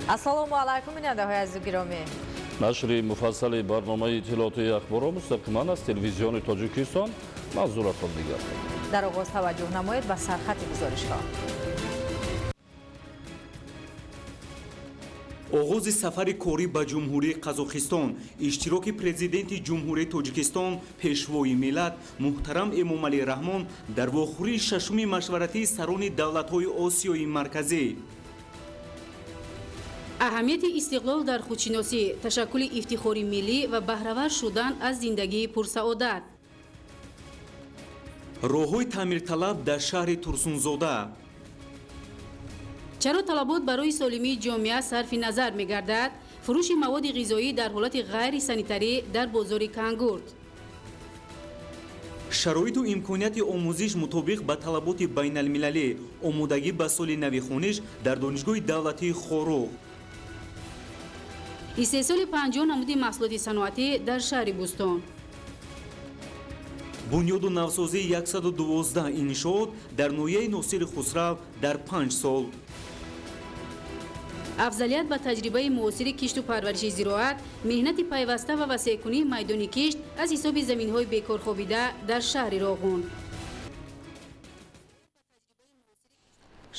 ассалому алайкум бинандаҳои азизу гиромӣ. нашри муфассали барномаи иттилоотии ахборро мустақиман аз телевизиони Тоҷикистон манзуратон мегардад. дар оғоз таваҷҷӯҳ намоед ба сархати гузоришҳо. оғози сафари корӣ ба ҷумҳурии Қазоқистон, иштироки президенти ҷумҳурии Тоҷикистон, пешвои миллат муҳтарам Эмомалӣ Раҳмон дар вохӯрии шашуми машваратии сарони давлатҳои Осиёи марказӣ. аҳамияти истиқлол дар худшиносӣ, ташаккули ифтихори миллӣ ва баҳравар шудан аз зиндагии пурсаодат. роҳҳои таъмирталаб дар шаҳри Турсунзода. чаро талабот барои солимии ҷомеа сарфи назар мегардад? фурӯши маводи ғизоӣ дар ҳолати ғайрисанитарӣ дар бозори Кангурт. шароиту имконияти омӯзиш мутобиқ ба талаботи байналмилалӣ, омодагӣ ба соли нави хониш дар донишгоҳи давлатии Хоруғ. истеҳсоли 50 намуди маҳсулоти саноатӣ дар шаҳри Бустон. бунёду навсозии 112 иншоот дар ноҳияи Носири Хусрав дар 5 сол. афзалият ба таҷрибаи муосири кишту парвариши зироат, меҳнати пайваста ва васеъкунии майдони кишт аз ҳисоби заминҳои бекорхобида дар шаҳри Роғун.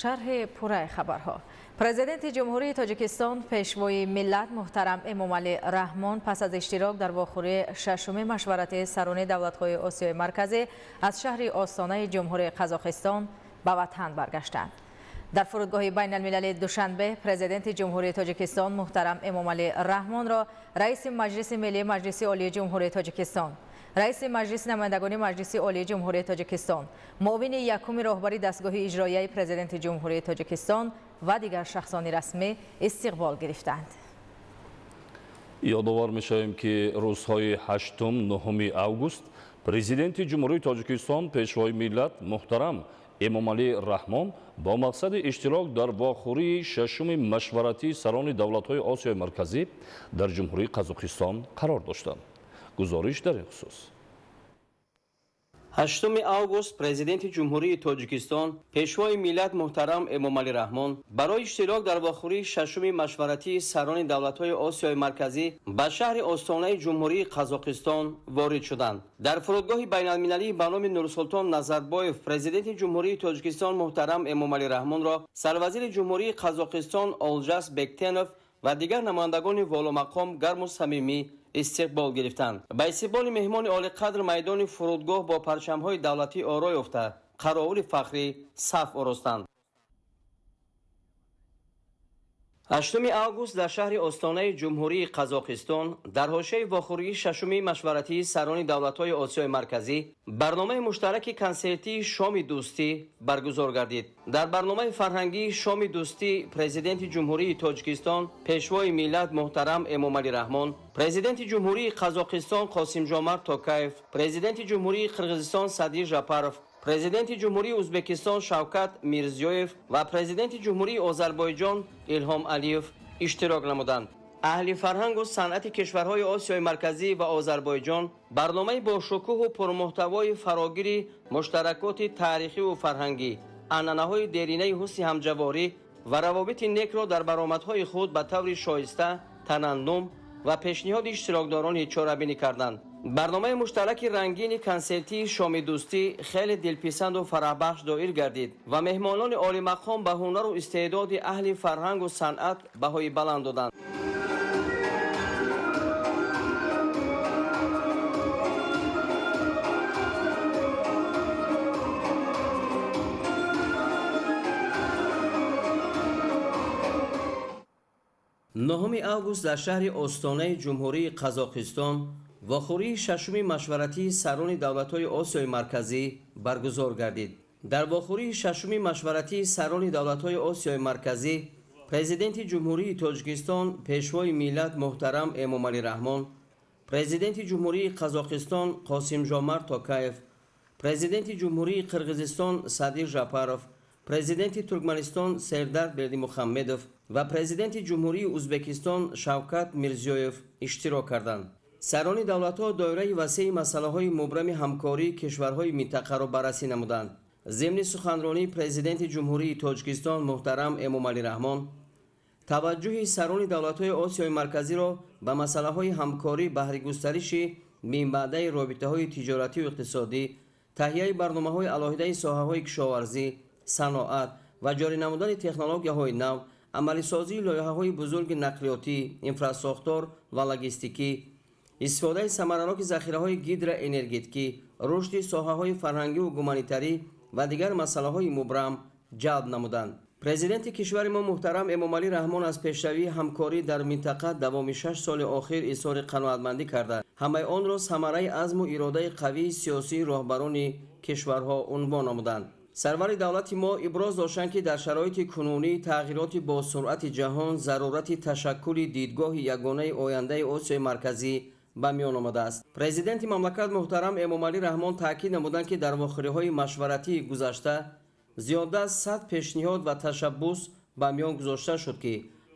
шарҳи пурраи хабарҳо. президенти ҷумҳурии Тоҷикистон, пешвои миллат муҳтарам Эмомалӣ Раҳмон пас аз иштирок дар вохӯрии шашуми машварати сарони давлатҳои Осиёи марказӣ аз шаҳри остонаи ҷумҳурии Қазоқистон ба ватан баргаштанд. дар фурудгоҳи байналмилалии Душанбе, президенти ҷумҳурии Тоҷикистон муҳтарам Эмомалӣ Раҳмонро раиси Маҷлиси миллии Маҷлиси олии ҷумҳурии Тоҷикистон, раиси маҷлиси намояндагони маҷлиси олии ҷумҳурии Тоҷикистон, муовини якуми роҳбари дастгоҳи иҷроияи президенти ҷумҳурии Тоҷикистон ва дигар шахсони расмӣ истиқбол гирифтанд. ёдовар мешавем ки рӯзҳои 8-9 август президенти ҷумҳурии Тоҷикистон, пешвои миллат муҳтарам Эмомалӣ Раҳмон бо мақсади иштирок дар вохӯрии шашуми машваратии сарони давлатҳои Осиёи марказӣ дар ҷумҳурии Қазоқистон қарор доштанд. гузориш дар ин хусус. 8 август президенти ҷумҳурии Тоҷикистон, пешвои миллат муҳтарам Эмомалӣ Раҳмон барои иштирок дар вохӯрии шашуми машваратии сарони давлатҳои Осиёи марказӣ ба шаҳри остонаи ҷумҳурии Қазоқистон ворид шуданд. дар фурудгоҳи байналмилалӣ ба номи Нурсултон Назарбоев президенти ҷумҳурии Тоҷикистон муҳтарам Эмомалӣ Раҳмонро сарвазири ҷумҳурии Қазоқистон Олҷас Бектенов ва дигар намояндагони воломақом гарму самимӣ истиқбол гирифтанд. ба истиқболи меҳмони олиқадр майдони фурудгоҳ бо парчамҳои давлатӣ оро ёфта, қаровули фахрӣ саф оростанд. 8 август дар шаҳри остонаи ҷумҳурии Қазоқистон дар ҳошияи вохӯрии шашуми машваратии сарони давлатҳои Осиёи марказӣ барномаи муштараки консертии Шоми дӯстӣ баргузор гардид. дар барномаи фарҳангии Шоми дӯстӣ президенти ҷумҳурии Тоҷикистон, пешвои миллат муҳтарам Эмомалӣ Раҳмон, президенти ҷумҳурии Қазоқистон Қосимҷомарт Токаев, президенти ҷумҳурии Қирғизистон Садир Жапаров, президенти ҷумҳурии Ӯзбекистон Шавкат Мирзиёев ва президенти ҷумҳурии Озарбойҷон Илҳом Алиев иштирок намуданд. аҳли фарҳангу санъати кишварҳои Осиёи марказӣ ва Озарбойҷон барномаи бошукӯҳу пурмуҳтавои фарогири муштаракоти таърихиву фарҳангӣ, анъанаҳои деринаи ҳусни ҳамҷаворӣ ва равобити некро дар баромадҳои худ ба таври шоиста, тараннум ва пешниҳоди иштирокдорони чорабинӣ карданд. барномаи муштараки рангини консертии Шоми дӯстӣ хеле дилписанду фараҳбахш доир гардид ва меҳмонони олимақом ба ҳунару истеъдоди аҳли фарҳангу санъат баҳои баланд доданд. نهم август дар шаҳри остонаи ҷумҳурии Қазоқистон вохӯрии шашуми машваратии сарони давлатҳои Осиёи марказӣ баргузор гардид. дар вохӯрии шашуми машваратии сарони давлатҳои Осиёи марказӣ президенти ҷумҳурии Тоҷикистон, пешвои миллат муҳтарам Эмомалӣ Раҳмон, президенти ҷумҳурии Қазоқистон Қосимҷомарт Токаев, президенти ҷумҳурии Қирғизистон Садир Жапаров, президенти Туркманистон Сердар Бердимухаммедов ва президенти ҷумҳурии Ӯзбекистон Шавкат Мирзиёев иштирок карданд. сарони давлатҳо доираи васеи масъалаҳои мубрами ҳамкории кишварҳои минтақаро баррасӣ намуданд. ضمن سخنرانی پرزیدنت جمهوری تاجیکستان محترم امامعلی رحمان، таваҷҷӯҳи сарони давлатҳои осиёи марказиро ба масъалаҳои ҳамкорӣ, баҳригустариши минбаъдаи робитаҳои тиҷоративу иқтисодӣ, таҳияи барномаҳои алоҳидаи соҳаҳои кишоварзӣ, саноат ва ҷорӣ намудани технологияҳои нав, амалисозии лоиҳаҳои бузурги нақлиётӣ, инфрасохтор ва логистикӣ, истифодаи самараноки захираҳои гидроэнергетикӣ, рушди соҳаҳои фарҳангиву гуманитарӣ ва дигар масъалаҳои мубрам ҷалб намуданд. президенти кишвари мо муҳтарам Эмомалӣ Раҳмон аз пешравии ҳамкорӣ дар минтақа давоми 6 соли охир изҳори қаноатмандӣ карда, ҳамаи онро самараи азму иродаи қавии сиёсии роҳбарони кишварҳо унвон намуданд. сарвари давлати мо иброз доштанд, ки дар шароити кунунии тағйироти босуръати ҷаҳон зарурати ташаккули дидгоҳи ягонаи ояндаи Осиёи марказӣ ба миён омадааст. президенти мамлакат муҳтарам Эмомалӣ Раҳмон таъкид намуданд, ки дар вохӯриҳои машваратии гузашта зиёда аз 100 пешниҳод ва ташаббус ба миён гузошта шуд, ки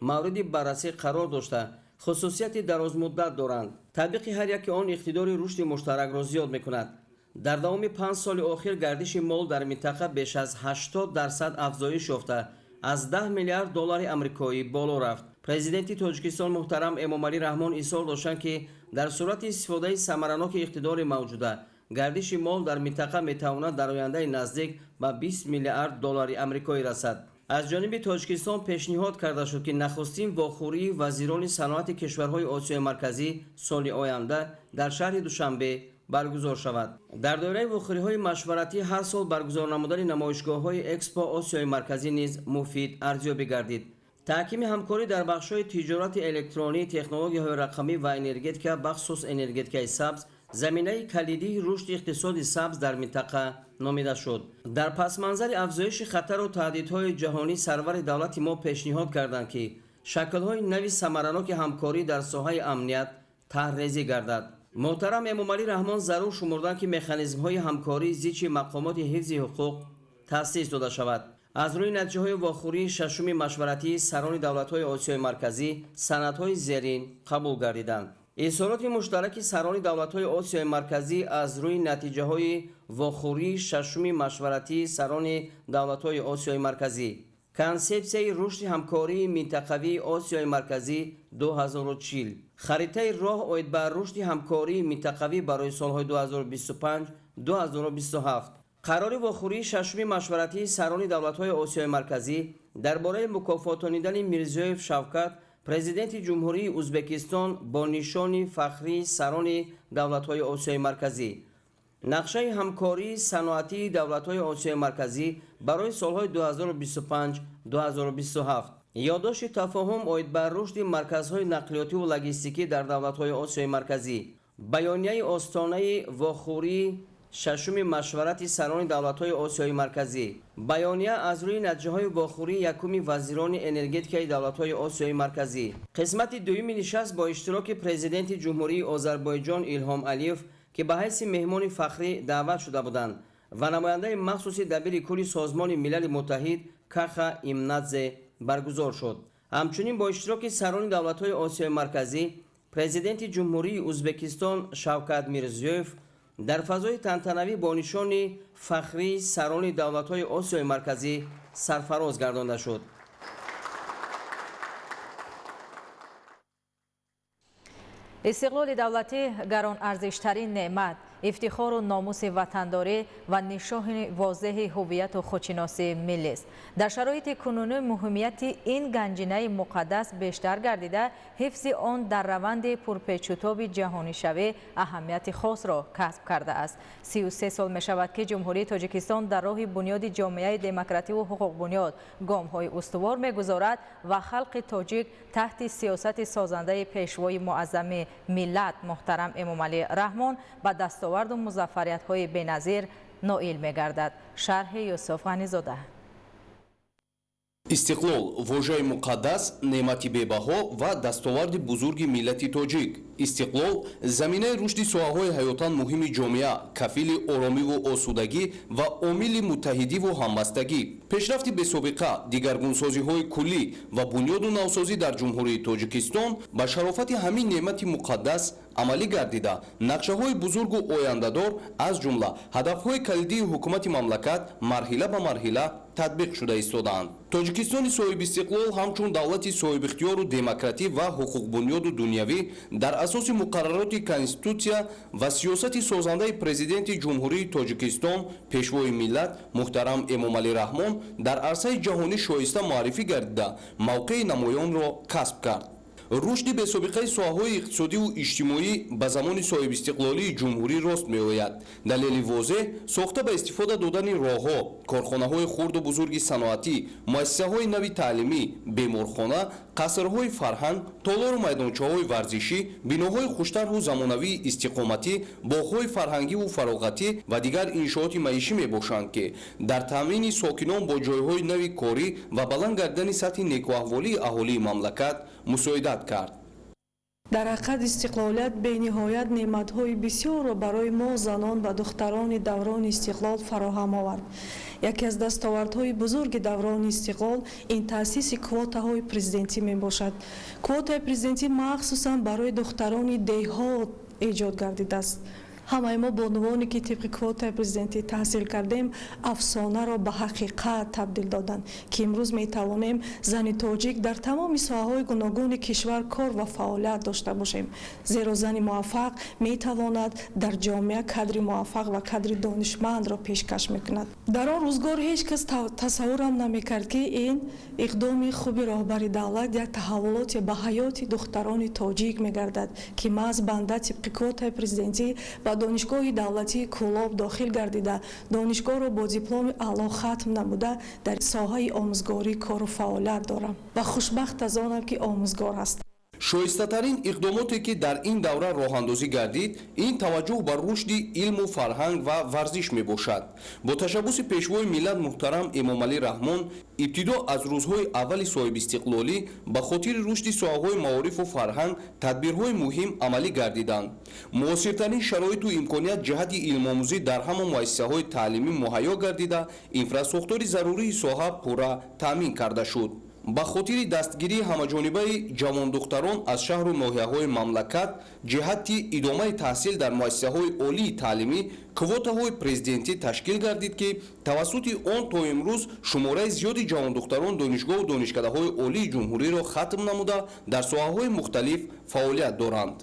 мавриди баррасӣ қарор дошта хусусияти дарозмуддат доранд. татбиқи ҳар яки он иқтидори рушди муштаракро зиёд мекунад. дар давоми 5 соли охир гардиши мол дар минтақа беш аз 80% афзоиш ёфта, аз $10 миллиард амрикоӣ боло рафт. президенти Тоҷикистон муҳтарам Эмомалӣ Раҳмон изҳор доштанд, ки дар сурати истифодаи самараноки иқтидори мавҷуда гардиши мол дар минтақа метавонад дар ояндаи наздик ба $20 миллиард амрикоӣ расад. аз ҷониби Тоҷикистон пешниҳод карда шуд, ки нахустин вохӯрии вазирони саноати кишварҳои Осиёи марказӣ соли оянда дар шаҳри Душанбе баргузор шавад. дар доираи вохӯриҳои машваратӣ ҳар сол баргузор намудани намоишгоҳҳои Экспо Осиёи марказӣ низ муфид арзёбӣ гардид. таҳкими ҳамкорӣ дар бахшҳои тиҷорати электронӣ, технологияҳои рақамӣ ва энергетика, бахусус энергетикаи сабз, заминаи калидии рушди иқтисоди сабз дар минтақа номида шуд. дар пасманзари афзоиши хатару таҳдидҳои ҷаҳонӣ сарвари давлати мо пешниҳод карданд, ки шаклҳои нави самараноки ҳамкорӣ дар соҳаи амният таҳррезӣ гардад. муҳтарам Эмомалӣ Раҳмон зарур шумурданд, ки механизмҳои ҳамкорӣ зичи мақомоти ҳифзи ҳуқуқ таъсис дода шавад. аз рӯи натиҷаҳои вохӯрии шашуми машваратии сарони давлатҳои Осиёи марказӣ санадҳои зерин қабул гардиданд. изҳороти муштараки сарони давлатҳои Осиёи марказӣ аз рӯи натиҷаҳои вохӯрии шашуми машваратии сарони давлатҳои Осиёи марказӣ, консепсияи рушди ҳамкории минтақавии Осиёи марказӣ 2040, харитаи роҳ оид ба рушди ҳамкории минтақавӣ барои солҳои 2025-2027, қарори вохӯрии шашуми машваратии сарони давлатҳои Осиёи марказӣ дар бораи мукофотонидани Мирзиёев Шавкат, президенти ҷумҳурии Узбекистон бо нишони фахрии сарони давлатҳои Осиёи марказӣ, нақшаи ҳамкории саноатии давлатҳои Осиёи марказӣ барои солҳои 2025-2027, ёддошти тафоҳум оид ба рушди марказҳои нақлиётиву логистикӣ дар давлатҳои Осиёи марказӣ, баёнияи остонаи вохӯрии шашуми машварати сарони давлатҳои Осиёи марказӣ, баёния аз рӯи натиҷаҳои вохӯрии якуми вазирони энергетикаи давлатҳои Осиёи марказӣ, қисмати дуюми нишаст бо иштироки президенти ҷумҳурии Озарбойҷон Илҳом Алиев, ки ба ҳайси меҳмони фахрӣ даъват шуда буданд, ва намояндаи махсуси дабири кулли Созмони Милали Муттаҳид Каха Имнадзе баргузор шуд. ҳамчунин бо иштироки сарони давлатҳои Осиёи марказӣ, президенти ҷумҳурии Узбекистон Шавкат Мирзиёев дар фазои тантанавӣ бо нишони фахрии сарони давлатҳои Осиёи марказӣ сарфароз гардонда шуд. истиқлоли давлатӣ гаронарзиштарин неъмат, ифтихору номуси ватандорӣ ва нишони возеҳи ҳувияту худшиносии миллист. дар шароити кунунӣ муҳимияти ин ганҷинаи муқаддас бештар гардида, ҳифзи он дар раванди пурпечутоби ҷаҳонишавӣ аҳамияти хосро касб кардааст. 33 сол мешавад, ки ҷумҳурии Тоҷикистон дар роҳи бунёди ҷомеаи демокративу ҳуқуқбунёд гомҳои устувор мегузорад ва халқи тоҷик таҳти сиёсати созандаи пешвои муаззами миллат муҳтарам Эмомалӣ Раҳмон ба дастоварду музаффариятҳои беназир ноил мегардад. шарҳи Юсуф Ғанизода. истиқлол вожаи муқаддас, неъмати бебаҳо ва дастоварди бузурги миллати тоҷик. истиқлол заминаи рушди соҳаҳои ҳаётан муҳими ҷомеа, кафили оромиву осудагӣ ва омили муттаҳидиву ҳамбастагӣ. пешрафти бесобиқа, дигаргунсозиҳои куллӣ ва бунёду навсозӣ дар ҷумҳурии Тоҷикистон ба шарофати ҳамин неъмати муқаддас амалӣ гардида нақшаҳои бузургу ояндадор аз ҷумла ҳадафҳои калидии ҳукумати мамлакат марҳила ба марҳила татбиқ шуда истодаанд. Тоҷикистони соҳибистиқлол ҳамчун давлати соҳибихтиёру демократӣ ва ҳуқуқбунёду дунявӣ дар асоси муқаррароти конститутсия ва сиёсати созандаи президенти ҷумҳурии Тоҷикистон пешвои миллат муҳтарам Эмомалӣ Раҳмон дар арсаи ҷаҳонӣ шоиста муаррифӣ гардида мавқеи намоёнро касб кард. рушди бесобиқаи соҳаҳои иқтисодиву иҷтимоӣ ба замони соҳибистиқлолии ҷумҳурӣ рост меояд. Далели возеҳ сохта ба истифода додани роҳҳо, корхонаҳои хурду бузурги саноатӣ, муассисаҳои нави таълимӣ, беморхона, қасрҳои фарҳанг, толору майдончаҳои варзишӣ, биноҳои хуштарҳу замонавии истиқоматӣ, боғҳои фарҳангиву фароғатӣ ва дигар иншооти маишӣ мебошанд, ки дар таъмини сокинон бо ҷойҳои нави корӣ ва баланд гардидани сатҳи некуаҳволии аҳолии мамлакат мусоидат кард. дар ҳақиқат истиқлолият бениҳоят неъматҳои бисёрро барои мо занон ва духтарони даврони истиқлол фароҳам овард. яке аз дастовардҳои бузурги даврони истиқлол ин таъсиси квотаҳои президентӣ мебошад. квотаи президентӣ махсусан барои духтарони деҳот эҷод гардидааст. ҳамаи мо бо унвоне ки тибқи квотаи президентӣ таҳсил кардем афсонаро ба ҳақиқат табдил доданд, ки имрӯз метавонем зани тоҷик дар тамоми соҳаҳои гуногуни кишвар кор ва фаъолият дошта бошем. зеро зани муваффақ метавонад дар ҷомеа кадри муваффақ ва кадри донишмандро пешкаш мекунад. дар он рӯзгор ҳеҷ кас тасаввурам намекард ки ин иқдоми хуби роҳбари давлат як таҳаввулоте ба ҳаёти духтарони тоҷик мегардад, ки маҳз банда тибқи квотаи президентӣ ба донишгоҳи давлатии Кӯлоб дохил гардида, донишгоҳро бо дипломи аъло хатм намуда дар соҳаи омӯзгорӣ кору фаъолият дорам ва хушбахт аз онам ки омӯзгор ҳастам. шоистатарин иқдомоте ки дар ин давра роҳандозӣ гардид, ин таваҷҷӯҳ ба рушди илму фарҳанг ва варзиш мебошад. бо ташаббуси пешвои миллат муҳтарам Эмомалӣ Раҳмон ибтидо аз рӯзҳои аввали соҳибистиқлолӣ ба хотири рушди соҳаҳои маорифу фарҳанг тадбирҳои муҳим амалӣ гардиданд. муосиртарин шароиту имконият ҷиҳати илмомӯзӣ дар ҳамон муассисаҳои таълимӣ муҳайё гардида инфраструктури зарурии соҳа пурра таъмин карда шуд. ба хотири дастгирии ҳамаҷонибаи ҷавондухтарон аз шаҳру ноҳияҳои мамлакат ҷиҳати идомаи таҳсил дар муассисаҳои олии таълимӣ квотаҳои президентӣ ташкил гардид, ки тавассути он то имрӯз шумораи зиёди ҷавондухтарон донишгоҳу донишкадаҳои олии ҷумҳуриро хатм намуда дар соҳаҳои мухталиф фаъолият доранд.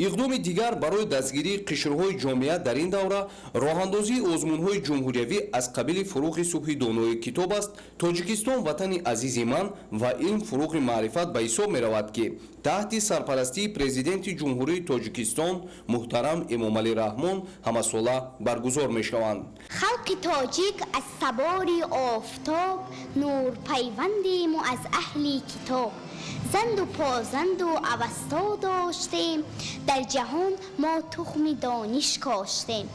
иқдоми дигар барои дастгирии қишрҳои ҷомеа дар ин давра роҳандозии озмунҳои ҷумҳуриявӣ аз қабили фурӯғи субҳи донои китоб аст. Тоҷикистон ватани азизи ман ва илм фурӯғи маърифат ба ҳисоб меравад, ки таҳти сарпарастии президенти ҷумҳурии Тоҷикистон муҳтарам Эмомалӣ Раҳмон ҳамасола баргузор мешаванд. халқи тоҷик аз сабори офтоб нурпайвандем у аз аҳли китоб. زند و پازند و اوستا داشتیم در جهان ما تخم دانش کاشتیم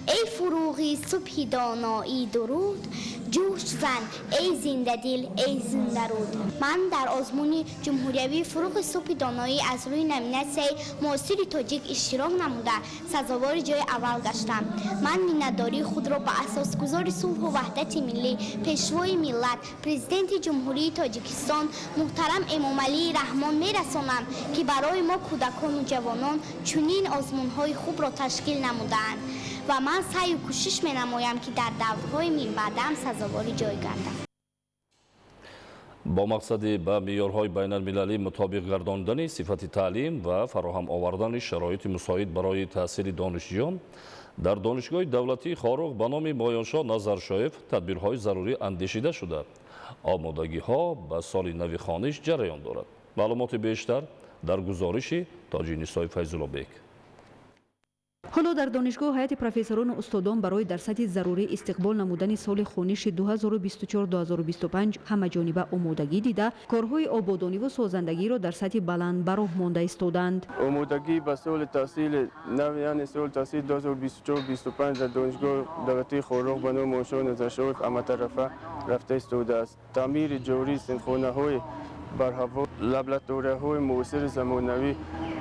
ای فروغی صبح دانایی درود جوش زن ای زنده دل ای زنده رود. من در آزمون جمهوریوی فروغ صبح دانایی از روی نامیناسیون معاصر تاجیک اشتراک نموده سزاوار جای اول گشتم. من مینتداری خود را به اساسگذار صلح و وحدت ملی پیشوای ملت پرزیدنت جمهوری تاجیکستان محترم امامعلی رحمان میرسانم که برای ما کودکان و جوانان چنین آزمون‌های خوب را تشکیل نمودند و من سعی و کوشش می‌نمایم که در دوره‌های میانبردم سزاوار جای گردم. با مقصد به معیارهای بین‌المللی مطابق گرداندن صفت تعلیم و فراهم آوردن شرایط مساعد برای تحصیل دانشجویان در دانشگاه دولتی خاروق به نام مایانشاه نظرشایف تدبیرهای ضروری اندیشیده شده. آمادگی‌ها به سال نو خوانش جریان دارد. معلومات بیشتر در گزارش تاجی نیسای فیض‌الله بیگ. حالا در دانشگاه هیئت پروفسوران و استادان برای در سطح ضروری استقبال نمودن سال خوانش 2024-2025 همه‌جانبه آمادگی دیده کارهای آبادانی و سازندگی را در سطح بلند بر راه مانده ایستادند. آمادگی به سال تحصیل نو یعنی سال تحصیل 2024-2025 در دانشگاه دولتی خاروق به نام مایانشاه نظرشایف عمطرفه رفته ایستاده است. تعمیر جاری صنفخانه‌های بر هوا لابراتوری‌های معاصر زمانوی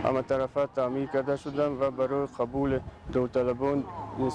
همه طرفه تعمیر کرده شدند و برای قبول داوطلبان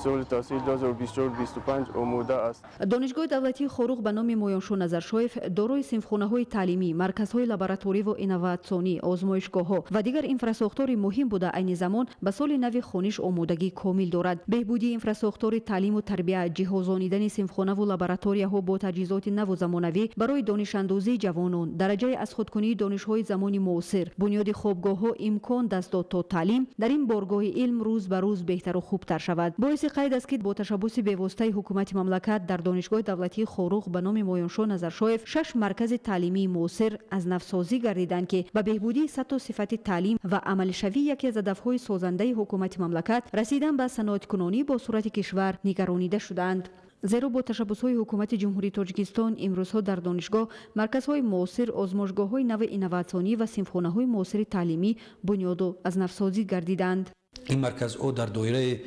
سال تحصیل 2024-25 آماده است. دانشگاه دولتی خوروغ به نام مویانشو نظرشایف دارای صنفخانه‌های تعلیمی، مرکزهای لابراتوری و اینواتسیونی، آزمایشگاه‌ها و دیگر اینفراساختور مهم بوده عین زمان به سال نو خونش آمادگی کامل دارد. بهبودی اینفراساختور تعلیم و تربیت، جهازانیدن صنفخانه و لابراتوری‌ها با تجهیزات نو و زمانوی برای دانش‌اندازی جوانان، درجه از خودکنی دانش‌های زمان معاصر، بنیاد خوابگاه‌ها امکان دست داد تا تعلیم در این بارگاه علم روز به روز بهتر و خوبتر شود. باعث قید است که با تشبث پیوسته حکومت مملکت در دانشگاه دولتی خوروغ به نام مویانشو نظرشایف 6 مرکز تعلیمی معاصر از نوسازی گردیدند که به بهبودی سطح و صفت تعلیم و عمل شوی یکی از هدف‌های سازنده حکومت مملکت رسیدن به صنعت‌کنونی با صورت کشور نگرانیده شدند. زیرا با تشبث‌های حکومت جمهوری تاجیکستان امروزها در دانشگاه، مرکزهای معاصر، آزمایشگاه‌های نو اینواتسیونی و صنفخانه‌های معاصر تعلیمی بنیاد از نوسازی گردیدند. این مرکزها در دایره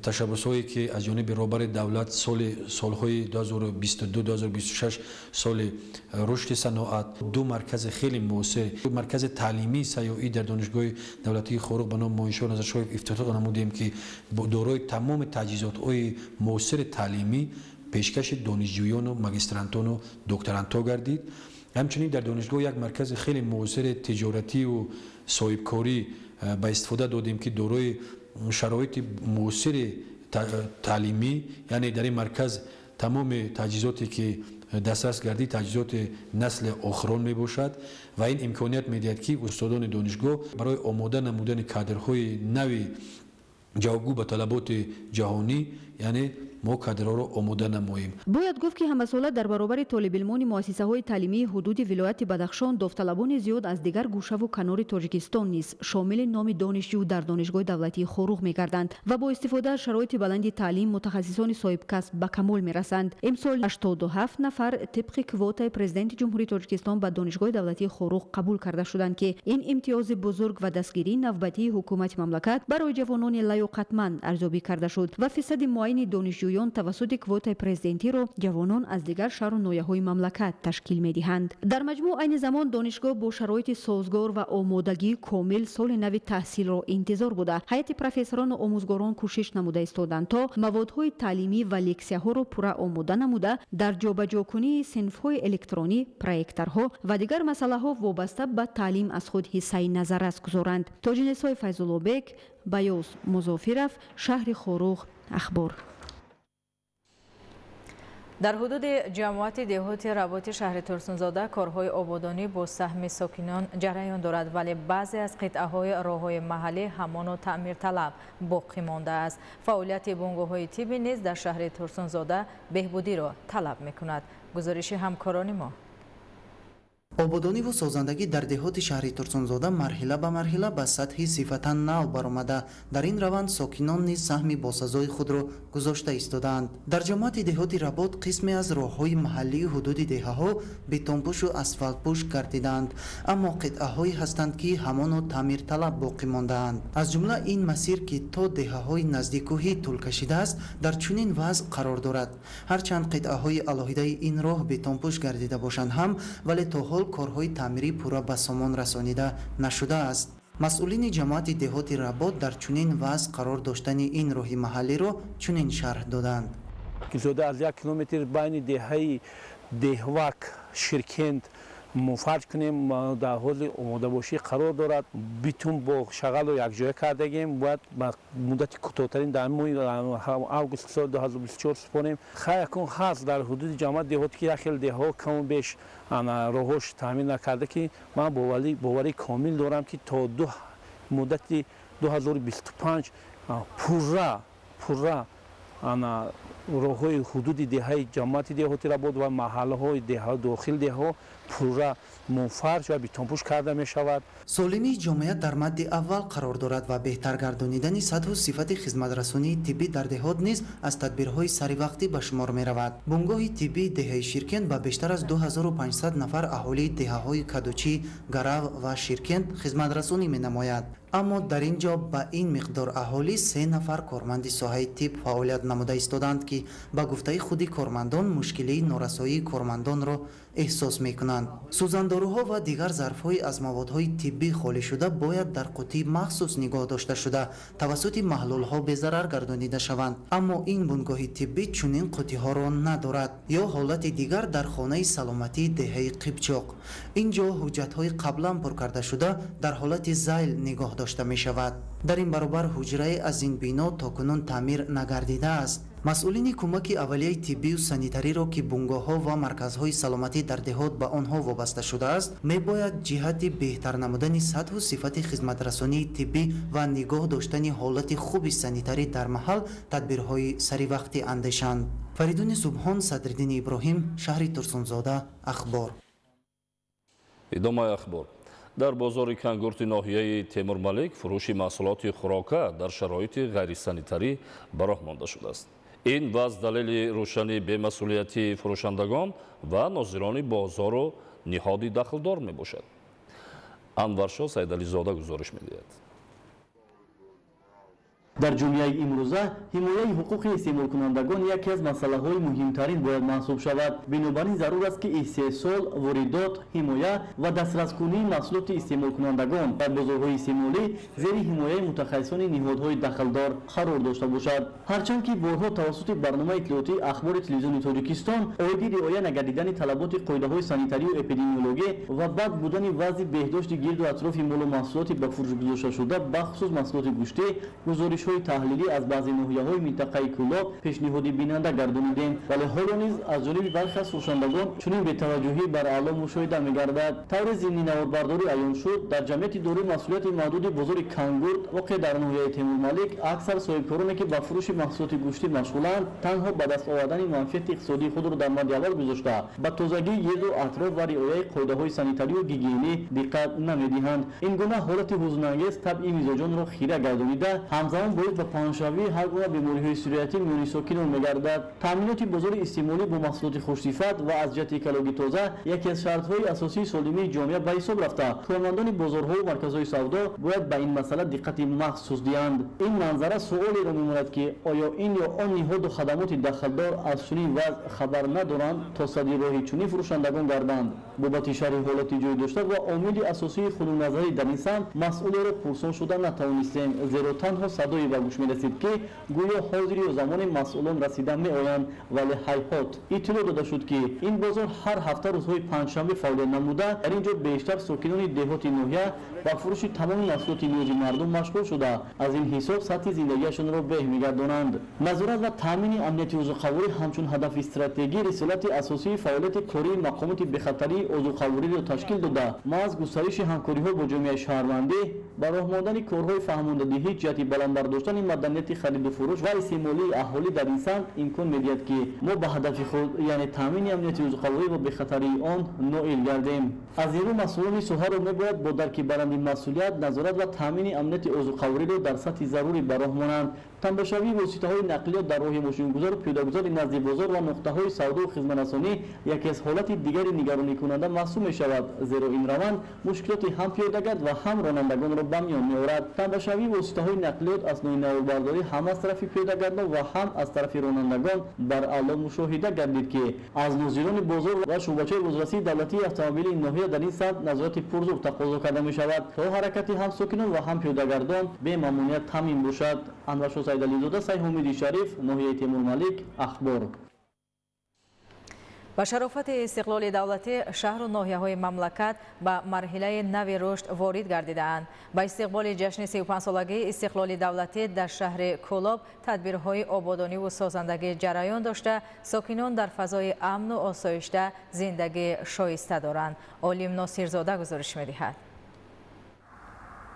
تشبث‌هایی که از جانب رهبر دولت سالهای 2022-2026 سال رشد صنعت، دو مرکز خیلی موثر، مرکز تعلیمی سیاحی در دانشگاه دولتی خوروغ به نام مویانشو نظرشایف افتتاح نمودیم که دارای تمام تجهیزات‌های موثر تعلیمی پیشکش دانشجویان و ماجسترانتان و دکترانتا گردید. همچنین در دانشگاه یک مرکز خیلی موثر تجارتی و صاحبکاری به استفاده دادیم که دارای شرایط موثر تعلیمی، یعنی در این مرکز تمام تجهیزاتی که دسترس گردید تجهیزات نسل آخران می باشد و این امکانیت می دهد که استادان دانشگاه برای آماده نمودن کادرهای نوی جوابگو به طلبات جهانی، یعنی ما کادرها را آماده نماییم. باید گفت که همسالت در برابر طالب علمان مؤسسه های تعلیمی حدود ولایت بدخشان داوطلبان زیاد از دیگر گوشه و کنار تاجیکستان نیز شامل نام دانشجو در دانشگاه دولتی خوروغ می‌گردند و با استفاده از شرایط بلند تعلیم متخصصان صاحب کسب به کمال می‌رسند. امسال 87 نفر طبق کوتای پرزیدنت جمهوری تاجیکستان به دانشگاه دولتی خوروغ قبول کرده شدند که این امتیاز بزرگ و دستگیری نوبتی حکومت مملکت برای جوانان لیاقتمند ارزیابی کرده شد و فیصد معین دانشجو توسط کوتای پرزیدنتی را جوانان از دیگر شهر و ناحیه‌های مملکت تشکیل می‌دهند. در مجموع عین زمان دانشگاه با شرایط سازگار و آمادگی کامل سال نو تحصیل را انتظار بوده. هیئت پروفسوران و آموزگاران کوشش نموده ایستادند تا موادهای تعلیمی و لکسیه‌ها را پورا آماده نموده در جابجاکنی صنف‌های الکترونی، پروژکتورها و دیگر مسائل‌ها وابسته به تعلیم از خود حصه نظر گذارند. تاج‌نسای فیض‌الله بیگ، بیاض مظافرف، شهر خوروغ، اخبار. در حدود جماعت دهات رباط شهر ترسونزاده کارهای آبادانی با سهم ساکنان جریان دارد، ولی بعضی از قطعه‌های راه‌های محلی همان و تعمیر طلب باقی مانده است. فعالیت بنگاه‌های طبی نیز در شهر ترسونزاده بهبودی را طلب می‌کند. گزارش همکاران ما. آبادانی و سازندگی در دهات شهر ترسونزاده مرحله به مرحله به سطح صفتا نو برآمده. در این روند ساکنان نیز سهم باسزای خود را گذاشته ایستادند. در جماعت دهات رباط قسمی از راه‌های محلی حدود دهه‌ها بتون‌پوش و اسفالت‌پوش گردیدند، اما قطعه‌هایی هستند که همان تعمیر طلب باقی مانده‌اند. از جمله این مسیر که تا دهه‌های نزدیکوهی طول کشیده است در چنین وضع قرار دارد. هرچند قطعه‌های علاهیده این راه بتون‌پوش گردیده باشند هم، ولی تا کارهای تعمیری پورا به سامان رسانیده نشده است. مسئولین جماعت دهات رباط در چنین وضع قرار داشتن این راه محلی را چنین شرح دادند. که زیاده از 1 کیلومتر بین دهه دهوک شرکند منفرج کنیم در حال آماده باشی قرار دارد. بیتون با شغل و یک جای کردگیم باید مدت کوتاه‌ترین در ماه آگوست سال 2024 سپاریم. خیلی کن هست در حدود جماعت دهات که خیلی دهها کم بیش راهش تعمیر نکرده که من باوری کامل دارم که تا مدت 2025 پورا راه‌های حدود دهه جماعت دهات رباط و محله‌های دهه داخل دهه پورا منفرج و بتون‌پوش کرده می شود. سالمی جامعه در مد اول قرار دارد و بهتر گردانیدن سطح و صفت خدمت رسانی طبی در دهات نیز از تدبیرهای سری وقتی به شمار می رود. بنگاه طبی دهه شیرکند با بیشتر از 2500 نفر اهالی دهه‌های کدوچی، گراو و شیرکند خدمت رسانی می نماید. اما در اینجا با این مقدار اهالی 3 نفر کارمند ساحه طب فعالیت نموده ایستادند که با گفته خودی کارمندان مشکلی نارسایی کارمندان را احساس میکنند. سوزانداروها و دیگر ظرفهای از موادهای طبی خالی شده باید در قوطی مخصوص نگاه داشته شده توسط محلولها به ضرر گردانیده شوند، اما این بنگاه طبی چنین قوطیها را ندارد. یا حالت دیگر در خانه سلامتی دهه قیبچاق، اینجا حجتهای قبلا پر کرده شده در حالت زایل نگاه داشته می شود. در این برابر حجره از این بنا تاکنون تعمیر نگردیده است. مسئولین کمک اولیه طبی و سانیتری را که بنگاه‌ها و مرکزهای سلامتی در دهات به آنها وابسته شده است می‌باید جهت بهتر نمودن سطح و صفت خدمترسانی طبی و نگاه داشتن حالت خوب سانیتری در محل تدبیرهای سری وقتی اندیشند. فریدون سبحان، صدرالدین ابراهیم، شهر ترسونزاده، اخبار. ادامه اخبار. در بازار کانگورت ناحیه تیمور ملک فروشی محصولات خوراکه در شرایط غیر سانیتری به راه مانده شده است. این وضع دلیل روشن بی‌مسئولیتی فروشندگان و ناظران بازار و نهادی دخلدار می باشد. انورشاه سیدعلیزاده گزارش می دهد. در جمعه امروزه حمایت حقوق استعمال کنندگان یکی از مسائل مهمترین باید محسوب شود. بنابراین ضرور است که استحصال، واردات، حمایت و دسترس کنی محصولات استعمال کنندگان در بازارهای استعمالی زیر حمایت متخصصان نهادهای دخلدار قرار داشته باشد. هرچند که بارها توسط برنامه اطلاعاتی اخبار تلویزیون تاجیکستان اویدی رعایت نگردیدن طلبات قاعده‌های سانیتری و اپیدمیولوژی و بد بودن وضع بهداشت گرد و اطراف مال و محصولات به فروش گذاشته شده بخصوص محصولات گوشتی گزارش تحلیلی از بعضی ناحیه‌های منطقه کولاب پیشنهادی بیننده گردانیدیم، ولی حالا نیز از جانب برخی از فروشندگان چنین بی‌توجهی بر اعلام مشاهده می‌گردد. طور ضمنی نواربرداری عیان شد در جمعیت دارای مسئولیت محدود بازار کانگورت واقع در ناحیه تیمور ملک اکثر صاحبکارانی که به فروش محصولات گوشتی مشغولند تنها به دست آوردن منفعت اقتصادی خود را در مد اول گذاشته به تازگی گرد و اطراف و رعایت قاعده‌های سانیتری و گیگینی دقت نمی‌دهند. این گونه حالت حزن‌انگیز طبع مزاجان را خیره گردانیده همزمان باعث به پنهانشوی هر گونه بیماری‌های سیریاتی میان ساکنان می‌گردد. تامینات بازار استعمالی با محصولات خوش‌صفت و از جهت اکولوژی تازه یکی از شرط‌های اساسی سالمی جامعه به حساب رفته. کارمندان بازارها و مرکزهای سودا باید به این مسئله دقت مخصوص دهند. این منظره سوالی را می‌ماند که آیا این یا آن نهاد و خدمات دخلدار از چنین وضع خبر ندارند تا صدی راهی چنین فروشندگان گردند. بابت شرح حالت جای داشته و عامل اساسی خودنظری در این سمت مسئول را پرسان شده نتوانستیم، زیرا تنها صدای به گوش می‌رسید که گویا حاضری و زمان مسئولان رسیدن می‌آیند، ولی هیهات اطلاع داده شد که این بازار هر هفته روزهای پنجشنبه فعالیت نموده. در اینجا بیشتر ساکنان دهات ناحیه با فروش تمام محصولات نیازی مردم مشغول شده، از این حساب سطح زندگیشان را به می‌گردانند. نظارت و تامین امنیت عضوقواری همچون هدف استراتژی رسالت اساسی فعالیت کاری مقامات بخطری عضوقواری را تشکیل داده. ما از گسترش همکاری‌ها با جامعه شهروندی با راه ماندن کارهای فهماندهی جهت بلند برداشتن مدنیت خرید و فروش و استعمالی اهالی در این سمت امکان می‌دهد که ما به هدف خود یعنی تامین امنیت عضوقواری و بخطری آن نائل گردیم. از این رو مسئولان ساحه را می‌باید با درک برنده مسئولیت نظارت و تامین امنیت عضوقواری را در سطح ضروری به راه مانند. تنبشوی واسطه‌های نقلیات در راه ماشین‌گذار و پیاده‌گذار نزد بازار و نقطه‌های سودا و خدمت‌رسانی یکی از حالت دیگری نگرانی کننده محسوب می‌شود، زیرا این روند مشکلات هم پیاده‌گرد و هم رانندگان را به میان می‌آورد. تنبشوی واسطه‌های نقلیات از نوع نواربرداری هم از طرف پیاده‌گردان و هم از طرف رانندگان بر اعلی مشاهده گردید که از ناظران بازار و شعبه‌های بازرسی دولتی اتومبیل این ناحیه در این سمت نظارت پرزور تقاضا کرده می‌شود تا حرکت هم ساکنان و هم پیاده‌گردان به ممنوعیت تامین باشد. انورشاه سیدعلیزاده، سعید حمیدی شریف، ناحیه تیمور ملک، اخبار. با شرافت استقلال دولتی شهر و ناحیه‌های مملکت به مرحله نوی رشد وارد گردیده‌اند. با استقبال جشن 35 سالگی استقلال دولتی در شهر کولاب تدبیرهای آبادانی و سازندگی جریان داشته ساکنان در فضای امن و آسایشته زندگی شایسته دارند. عالم ناصرزاده گزارش می‌دهد.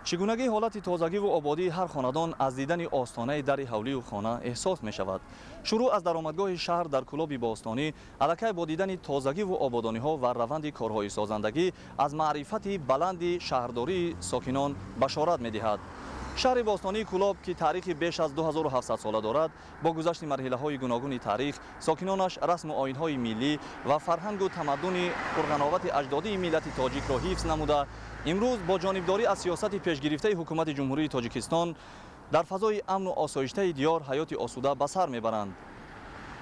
چگونگی حالت تازگی و آبادی هر خاندان از دیدن آستانه در حولی و خانه احساس می شود. شروع از درآمدگاه شهر در کلاب باستانی الکی با دیدن تازگی و آبادانی ها و روند کارهای سازندگی از معرفت بلند شهرداری ساکنان بشارت می دهد. شهر باستانی کلاب که تاریخی بیش از 2700 ساله دارد، با گذشت مرحله های گوناگون تاریخ ساکنانش رسم و آیین های ملی و فرهنگ و تمدن پرغناوت اجدادی ملت تاجیک را حفظ نموده امروز با جانبداری از سیاست پیشگرفته حکومت جمهوری تاجیکستان در فضای امن و آسایشته دیار حیات آسوده به سر میبرند.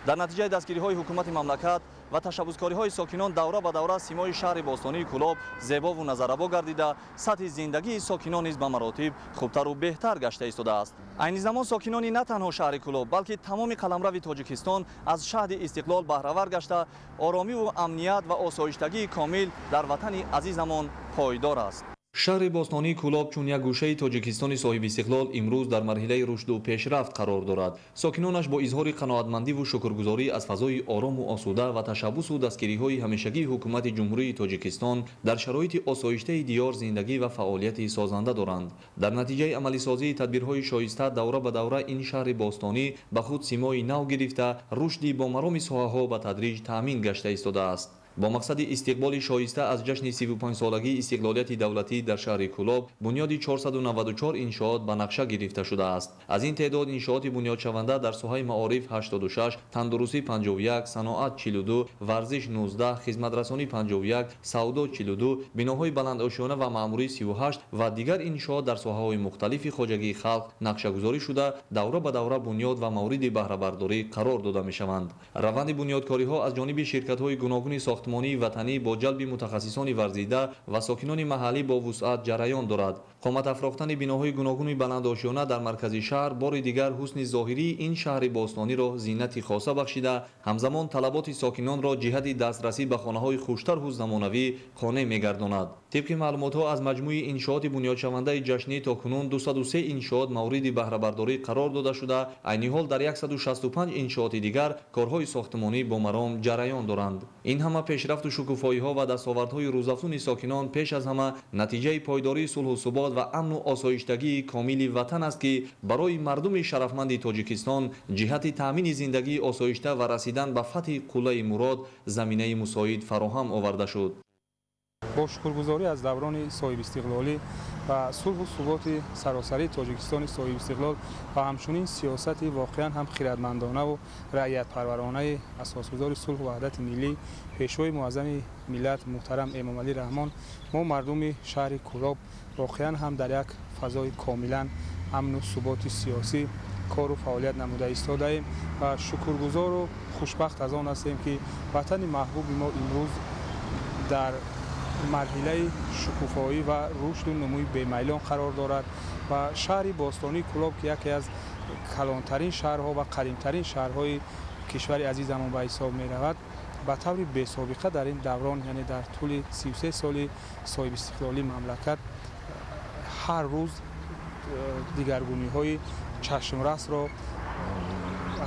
در نتیجه دستگیری های حکومت مملکت ва ташаббускориҳои сокинон давра ба давра симои шаҳри бостонии Кӯлоб зебову назарабо гардида, сатҳи зиндагии сокинон низ ба маротиб хубтару беҳтар гашта истодааст. айни замон сокинони на танҳо шаҳри Кӯлоб, балки тамоми қаламрави Тоҷикистон аз шаҳди истиқлол баҳравар гашта, оромиву амният ва осоиштагии комил дар ватани азизамон пойдор аст. шаҳри бостонии Кӯлоб чун як гӯшаи Тоҷикистони соҳиби истиқлол имрӯз дар марҳилаи рушду пешрафт қарор дорад. Сокинонаш бо изҳори қаноатмандиву шукргузорӣ аз фазои орому осуда ва ташаббусу дастгириҳои ҳамешагии ҳукумати ҷумҳурии Тоҷикистон дар шароити осоиштаи диёр зиндагӣ ва фаъолияти созанда доранд. Дар натиҷаи амалисозии тадбирҳои шоиста давра ба давра ин шаҳри бостонӣ ба худ симои нав гирифта, рушди бомароми соҳаҳо ба тадриҷ таъмин гашта истодааст. бо мақсади истиқболи шоиста аз ҷашни 35-солагии истиқлолияти давлатӣ дар шаҳри Кӯлоб бунёди 494 иншоот ба нақша гирифта шудааст. аз ин теъдод иншооти бунёдшаванда дар соҳаи маориф 86, тандурустӣ 51, саноат 42, варзиш 19, хизматрасонӣ 51, савдо 42, биноҳои баландошиёна ва маъмурӣ 38 ва дигар иншоот дар соҳаҳои мухталифи хоҷагии халқ нақшагузорӣ шуда давра ба давра бунёд ва мавриди баҳрабардорӣ қарор дода мешаванд. раванди бунёдкориҳо аз ҷониби ширкатҳои гуногуни сохтмонии ватанӣ бо ҷалби мутахассисони варзида ва сокинони маҳаллӣ бо вусъат ҷараён дорад. қоматафрохтани биноҳои гуногуни баландошиёна дар маркази шаҳр бори дигар ҳусни зоҳирии ин шаҳри бостониро зиннати хоса бахшида, ҳамзамон талаботи сокинонро ҷиҳати дастрасӣ ба хонаҳои хуштару замонавӣ қонеъ мегардонад. тибқи маълумотҳо аз маҷмӯи иншооти бунёдшавандаи ҷашнӣ то кунун 203 иншоот мавриди баҳрабардорӣ қарор дода шуда, айни ҳол дар 165 иншооти дигар корҳои сохтмонӣ бо маром ҷараён доранд. ин ҳама пешрафту шукуфоиҳо ва дастовардҳои рӯзафзуни сокинон пеш аз ҳама натиҷаи пойдории сулҳу субот ва амну осоиштагии комили ватан аст, ки барои мардуми шарафманди Тоҷикистон ҷиҳати таъмини зиндагии осоишта ва расидан ба фатҳи қуллаи мурод заминаи мусоид фароҳам оварда шуд. бо шукргузорӣ аз даврони соҳибистиқлолӣ ва сулҳу суботи саросарии Тоҷикистони соҳибистиқлол ва ҳамчунин сиёсати воқеан ҳам хиратмандонаву раъиятпарваронаи асосгузори сулҳу ваҳдати миллӣ пешвои муаззами миллат муҳтарам Эмомалӣ Раҳмон, мо мардуми шаҳри Кӯлоб воқеан ҳам дар як фазои комилан амну суботи сиёсӣ кору фаъолият намуда истодаем ва шукргузору хушбахт аз он ҳастем, ки ватани маҳбуби мо имрӯз дар марҳилаи шукуфоӣ ва рушду нумӯи бемайлон қарор дорад ва шаҳри бостонии Кӯлоб, ки яке аз калонтарин шаҳрҳо ва қадимтарин шаҳрҳои кишвари азизамон ба ҳисоб меравад, ба таври бесобиқа дар ин даврон, яъне дар тӯли 33 соли соҳибистиқлолии мамлакат ҳар рӯз дигаргуниҳои чашмрасро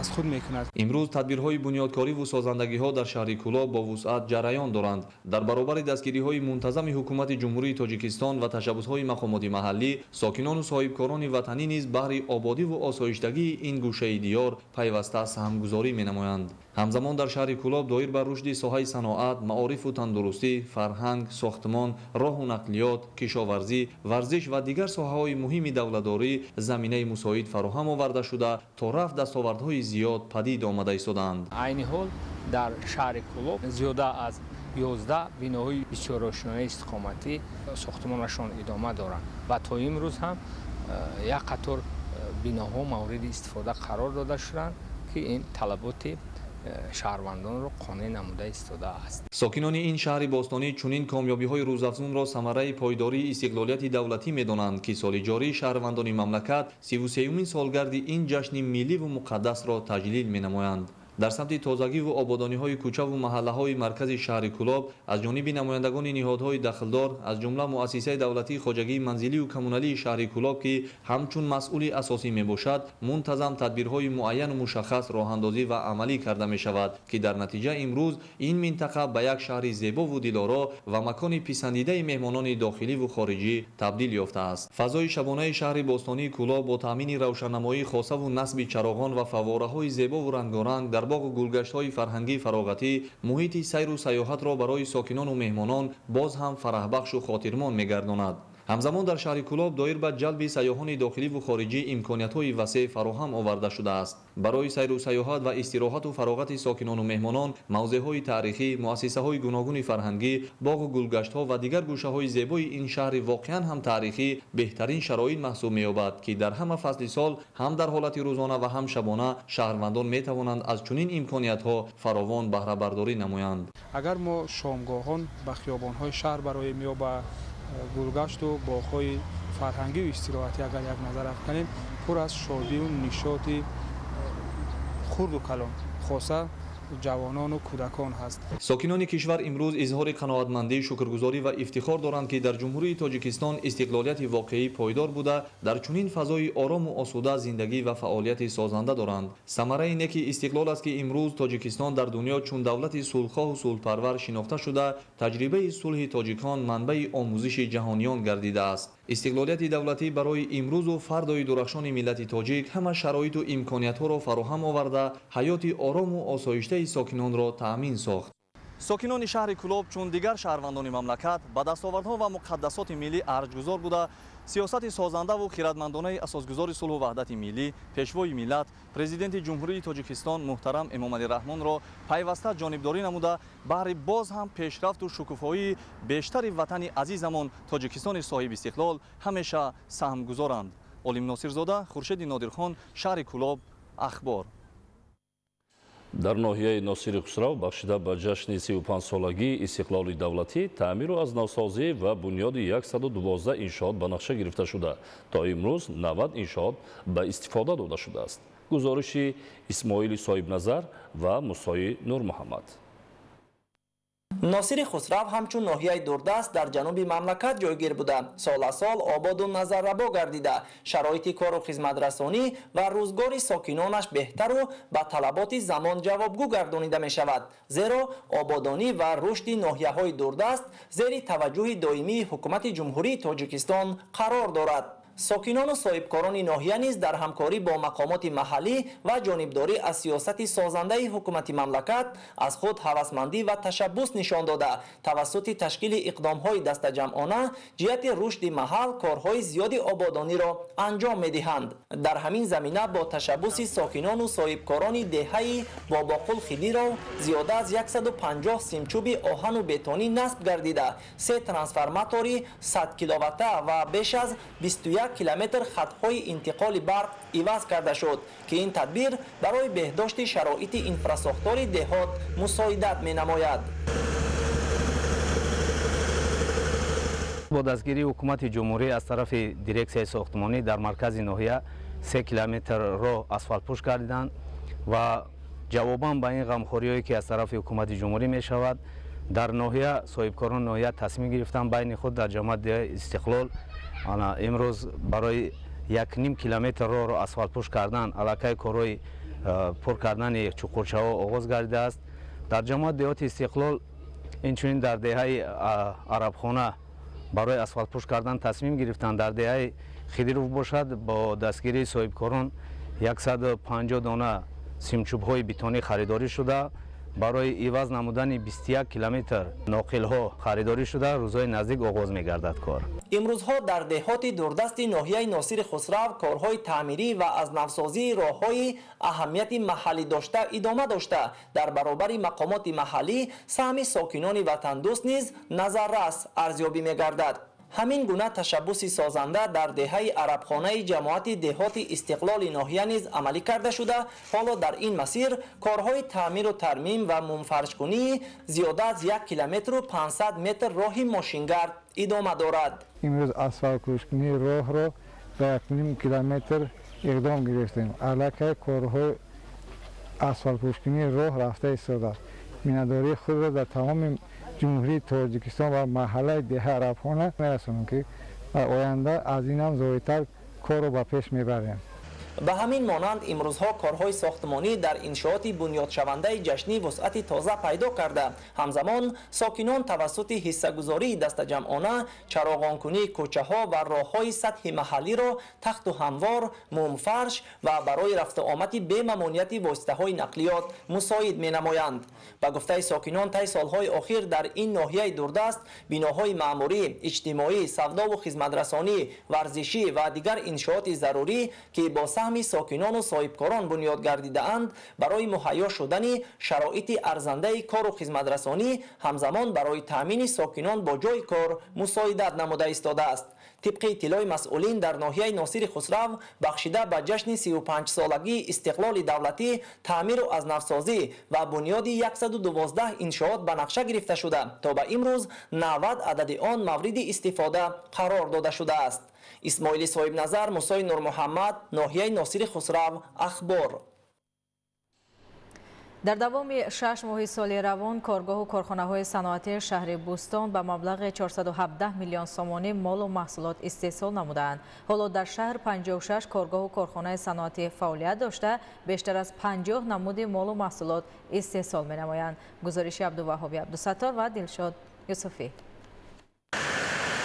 аз худ мекунад. имрӯз тадбирҳои бунёдкориву созандагиҳо дар шаҳри Кӯлоб бо вусъат ҷараён доранд. дар баробари дастгириҳои мунтазами ҳукумати ҷумҳурии Тоҷикистон ва ташаббусҳои мақомоти маҳаллӣ, сокинону соҳибкорони ватанӣ низ баҳри ободиву осоиштагии ин гӯшаи диёр пайваста саҳмгузорӣ менамоянд. ҳамзамон дар шаҳри Кӯлоб доир бар рушди соҳаи саноат, маорифу тандурустӣ, фарҳанг, сохтмон, роҳу нақлиёт, кишоварзӣ, варзиш ва дигар соҳаҳои муҳими давлатдорӣ заминаи мусоид фароҳам оварда шуда, то рафт дастовардҳои зиёд падид омада истодаанд. айни ҳол дар шаҳри Кӯлоб зиёда аз 11 биноҳои бисёрошинаи истиқоматӣ сохтмонашон идома доранд ва то имрӯз ҳам як қатор биноҳо мавриди истифода қарор дода шуданд, ки ин талаботи шаҳрвандонро қонеъ намуда истодааст. сокинони ин шаҳри бостонӣ чунин комёбиҳои рӯзафзунро самараи пойдории истиқлолияти давлатӣ медонанд, ки соли ҷории шаҳрвандони мамлакат 33-умин солгарди ин ҷашни милливу муқаддасро таҷлил менамоянд. дар самти тозагиву ободониҳои кӯчаву маҳаллаҳои маркази шаҳри Кӯлоб аз ҷониби намояндагони ниҳодҳои дахлдор, аз ҷумла муассисаи давлатии хоҷагии манзилию коммуналии шаҳри Кӯлоб, ки ҳамчун масъули асосӣ мебошад, мунтазам тадбирҳои муайяну мушаххас роҳандозӣ ва амалӣ карда мешавад, ки дар натиҷа имрӯз ин минтақа ба як шаҳри зебову дилоро ва макони писандидаи меҳмонони дохиливу хориҷӣ табдил ёфтааст. фазои шабонаи шаҳри бостонии Кӯлоб бо таъмини равшаннамоии хосаву насби чароғон ва фаввораҳои зебову рангоранг дар боғу гулгаштҳои фарҳангии фароғатӣ муҳити сайру сайёҳатро барои сокинону меҳмонон боз ҳам фараҳбахшу хотирмон мегардонад. ҳамзамон дар шаҳри кӯлоб доир ба ҷалби сайёҳони дохилӣ ва хориҷӣ имкониятҳои васеъ фароҳам оварда шудааст. барои сайру сайёҳат ва истироҳату фароғати сокинону меҳмонон мавзеъҳои таърихӣ, муассисаҳои гуногуни фарҳангӣ, боғу гулгаштҳо ва дигар гӯшаҳои зебои ин шаҳри воқеан ҳам таърихӣ беҳтарин шароит маҳсуб меёбад, ки дар ҳама фасли сол ҳам дар ҳолати рӯзона ва ҳам шабона шаҳрвандон метавонанд аз чунин имкониятҳо фаровон баҳрабардорӣ намоянд. агар мо шомгоҳон ба хиёбонҳои шаҳр бароем ё ба гулгашту боғҳои фарҳангию истироҳатӣ агар як назар афканем, пур аз шодию нишоти хурду калон, хоса ҷавонону кӯдакон ҳаст. сокинони кишвар имрӯз изҳори қаноатмандӣ, шукргузорӣ ва ифтихор доранд, ки дар ҷумҳурии Тоҷикистон истиқлолияти воқеӣ пойдор буда дар чунин фазои орому осуда зиндагӣ ва фаъолияти созанда доранд. самараи неки истиқлол аст, ки имрӯз Тоҷикистон дар дунё чун давлати сулҳхоҳу сулҳпарвар шинохта шуда, таҷрибаи сулҳи тоҷикон манбаи омӯзиши ҷаҳониён гардидааст. истиқлолияти давлатӣ барои имрӯзу фардои дурахшони миллати тоҷик ҳама шароиту имкониятҳоро фароҳам оварда, ҳаёти орому осоиштаи сокинонро таъмин сохт. сокинони шаҳри кӯлоб чун дигар шаҳрвандони мамлакат ба дастовардҳо ва муқаддасоти миллӣ арҷгузор буда, сиёсати созандаву хиратмандонаи асосгузори сулҳу ваҳдати миллӣ, пешвои миллат, президенти ҷумҳурии Тоҷикистон муҳтарам Эмомалӣ Раҳмонро пайваста ҷонибдорӣ намуда, баҳри боз ҳам пешрафту шукуфоии бештари ватани азизамон Тоҷикистони соҳиби истиқлол ҳамеша саҳмгузоранд. Олим Носирзода, Хуршеди Нодирхон, шаҳри Кӯлоб, ахбор. дар ноҳияи Носири Хусрав бахшида ба ҷашни 35-солагии истиқлоли давлатӣ таъмиру азнавсозӣ ва бунёди 112 иншоот ба нақша гирифта шуда. То имрӯз 90 иншоот ба истифода дода шудааст. гузориши Исмоили Соҳибназар ва Мусои Нурмуҳаммад. носири хусрав ҳамчун ноҳияи дурдаст дар ҷануби мамлакат ҷойгир буда, соласол ободу назаррабо гардида, шароити кору хизматрасонӣ ва рӯзгори сокинонаш беҳтару ба талаботи замон ҷавобгӯ гардонида мешавад. зеро ободонӣ ва рушди ноҳияҳои дурдаст зери таваҷҷӯҳи доимии ҳукумати ҷумҳурии Тоҷикистон қарор дорад. сокинону соҳибкорони ноҳия низ дар ҳамкорӣ бо мақомоти маҳаллӣ ва ҷонибдорӣ аз сиёсати созандаи ҳукумати мамлакат аз худ ҳавасмандӣ ва ташаббус нишон дода, тавассути ташкили иқдомҳои дастаҷамъона ҷиҳати рушди маҳал корҳои зиёди ободониро анҷом медиҳанд. дар ҳамин замина бо ташаббуси сокинону соҳибкорони деҳаи Бобоқул Хидиров зиёда аз 150 симчӯби оҳану бетонӣ насб гардида, 3 трансформатори 100 киловатта ва беш аз 21 километр хатҳои интиқоли барқ иваз карда шуд, ки ин тадбир барои беҳдошти шароити инфрасохтори деҳот мусоидат менамояд. бо дастгирии ҳукумати ҷумҳурӣ аз тарафи дирексияи сохтмонӣ дар маркази ноҳия 3 километр роҳ асфалтпӯш гардиданд ва ҷавобан ба ин ғамхориҳое ки аз тарафи ҳукумати ҷумҳурӣ мешавад, дар ноҳия соҳибкорони ноҳия тасмим гирифтанд байни худ дар ҷамоати деҳаи истиқлол имрӯз барои 1.5 километр роҳро асфалтпӯш кардан, аллакай корҳои пур кардани чуқурчаҳо оғоз гардидааст. дар ҷамоати деҳоти истиқлол инчунин дар деҳаи арабхона барои асфалтпӯш кардан тасмим гирифтанд. дар деҳаи Хидиров бошад, бо дастгирии соҳибкорон 150 дона симчӯбҳои бетонӣ харидорӣ шуда, барои иваз намудани 21 километр ноқилҳо харидорӣ шуда, рӯзҳои наздик оғоз мегардад кор. имрӯзҳо дар деҳоти дурдасти ноҳияи Носири Хусрав корҳои таъмирӣ ва азнавсозии роҳҳои аҳамияти маҳаллӣ дошта идома дошта, дар баробари мақомоти маҳаллӣ саҳми сокинони ватандӯст низ назаррас арзёбӣ мегардад. ҳамин гуна ташаббуси созанда дар деҳаи арабхонаи ҷамоати деҳоти истиқлоли ноҳия низ амалӣ карда шуда, ҳоло дар ин масир корҳои таъмиру тармим ва мунфарҷкунии зиёда аз 1 километру 500 метр роҳи мошингард идома дорад. имрӯз асфалтпӯшкунии роҳро ба 1.5 километр иқдом гирифтем. аллакай корҳои асфалтпӯшкунии роҳ рафта истодааст. миннатдории худро дар тамоми ҷумҳурии Тоҷикистон ва маҳаллаи деҳа арабхона мерасонем, ки дар оянда аз инам зоидтар корро ба пеш мебарем. ба ҳамин монанд имрӯзҳо корҳои сохтмонӣ дар иншооти бунёдшавандаи ҷашнӣ вусъати тоза пайдо карда, ҳамзамон сокинон тавассути ҳиссагузории дастаҷамъона чароғонкунии кӯчаҳо ва роҳҳои сатҳи маҳаллиро тахту ҳамвор, мумфарш ва барои рафтуомади бемамонияти воситаҳои нақлиёт мусоид менамоянд. ба гуфтаи сокинон таи солҳои охир дар ин ноҳияи дурдаст биноҳои маъмурӣ, иҷтимоӣ, савдову хизматрасонӣ, варзишӣ ва дигар иншооти зарурӣ ки бо саҳми сокинону соҳибкорон бунёд гардидаанд барои муҳайё шудани шароити арзандаи кору хизматрасонӣ ҳамзамон барои таъмини сокинон бо ҷойи кор мусоидат намуда истодааст. طبق اطلاع مسئولین در ناحیه ناصر خسرو بخشیده به جشن 35 استقلال دولتی تعمیر و از نوسازی و بنیاد 112 انشاءات به نقشه گرفته شده تا به امروز 90 عدد آن مورد استفاده قرار داده شده است. اسماعیل صاحب نظر، موسی نور محمد، ناحیه ناصر خسرو، اخبار. در دوام 6 ماه سال روان کارگاه و کارخانه‌های صنعتی شهر بوستان به مبلغ 417 میلیون سومانی مال و محصولات استحصال نمودند. حالا در شهر 56 کارگاه و کارخانه صنعتی فعالیت داشته بیشتر از 50 نمود مال و محصولات استحصال می‌نمایند. گزارش عبدالوهاب عبدالستار و دلشاد یوسفی.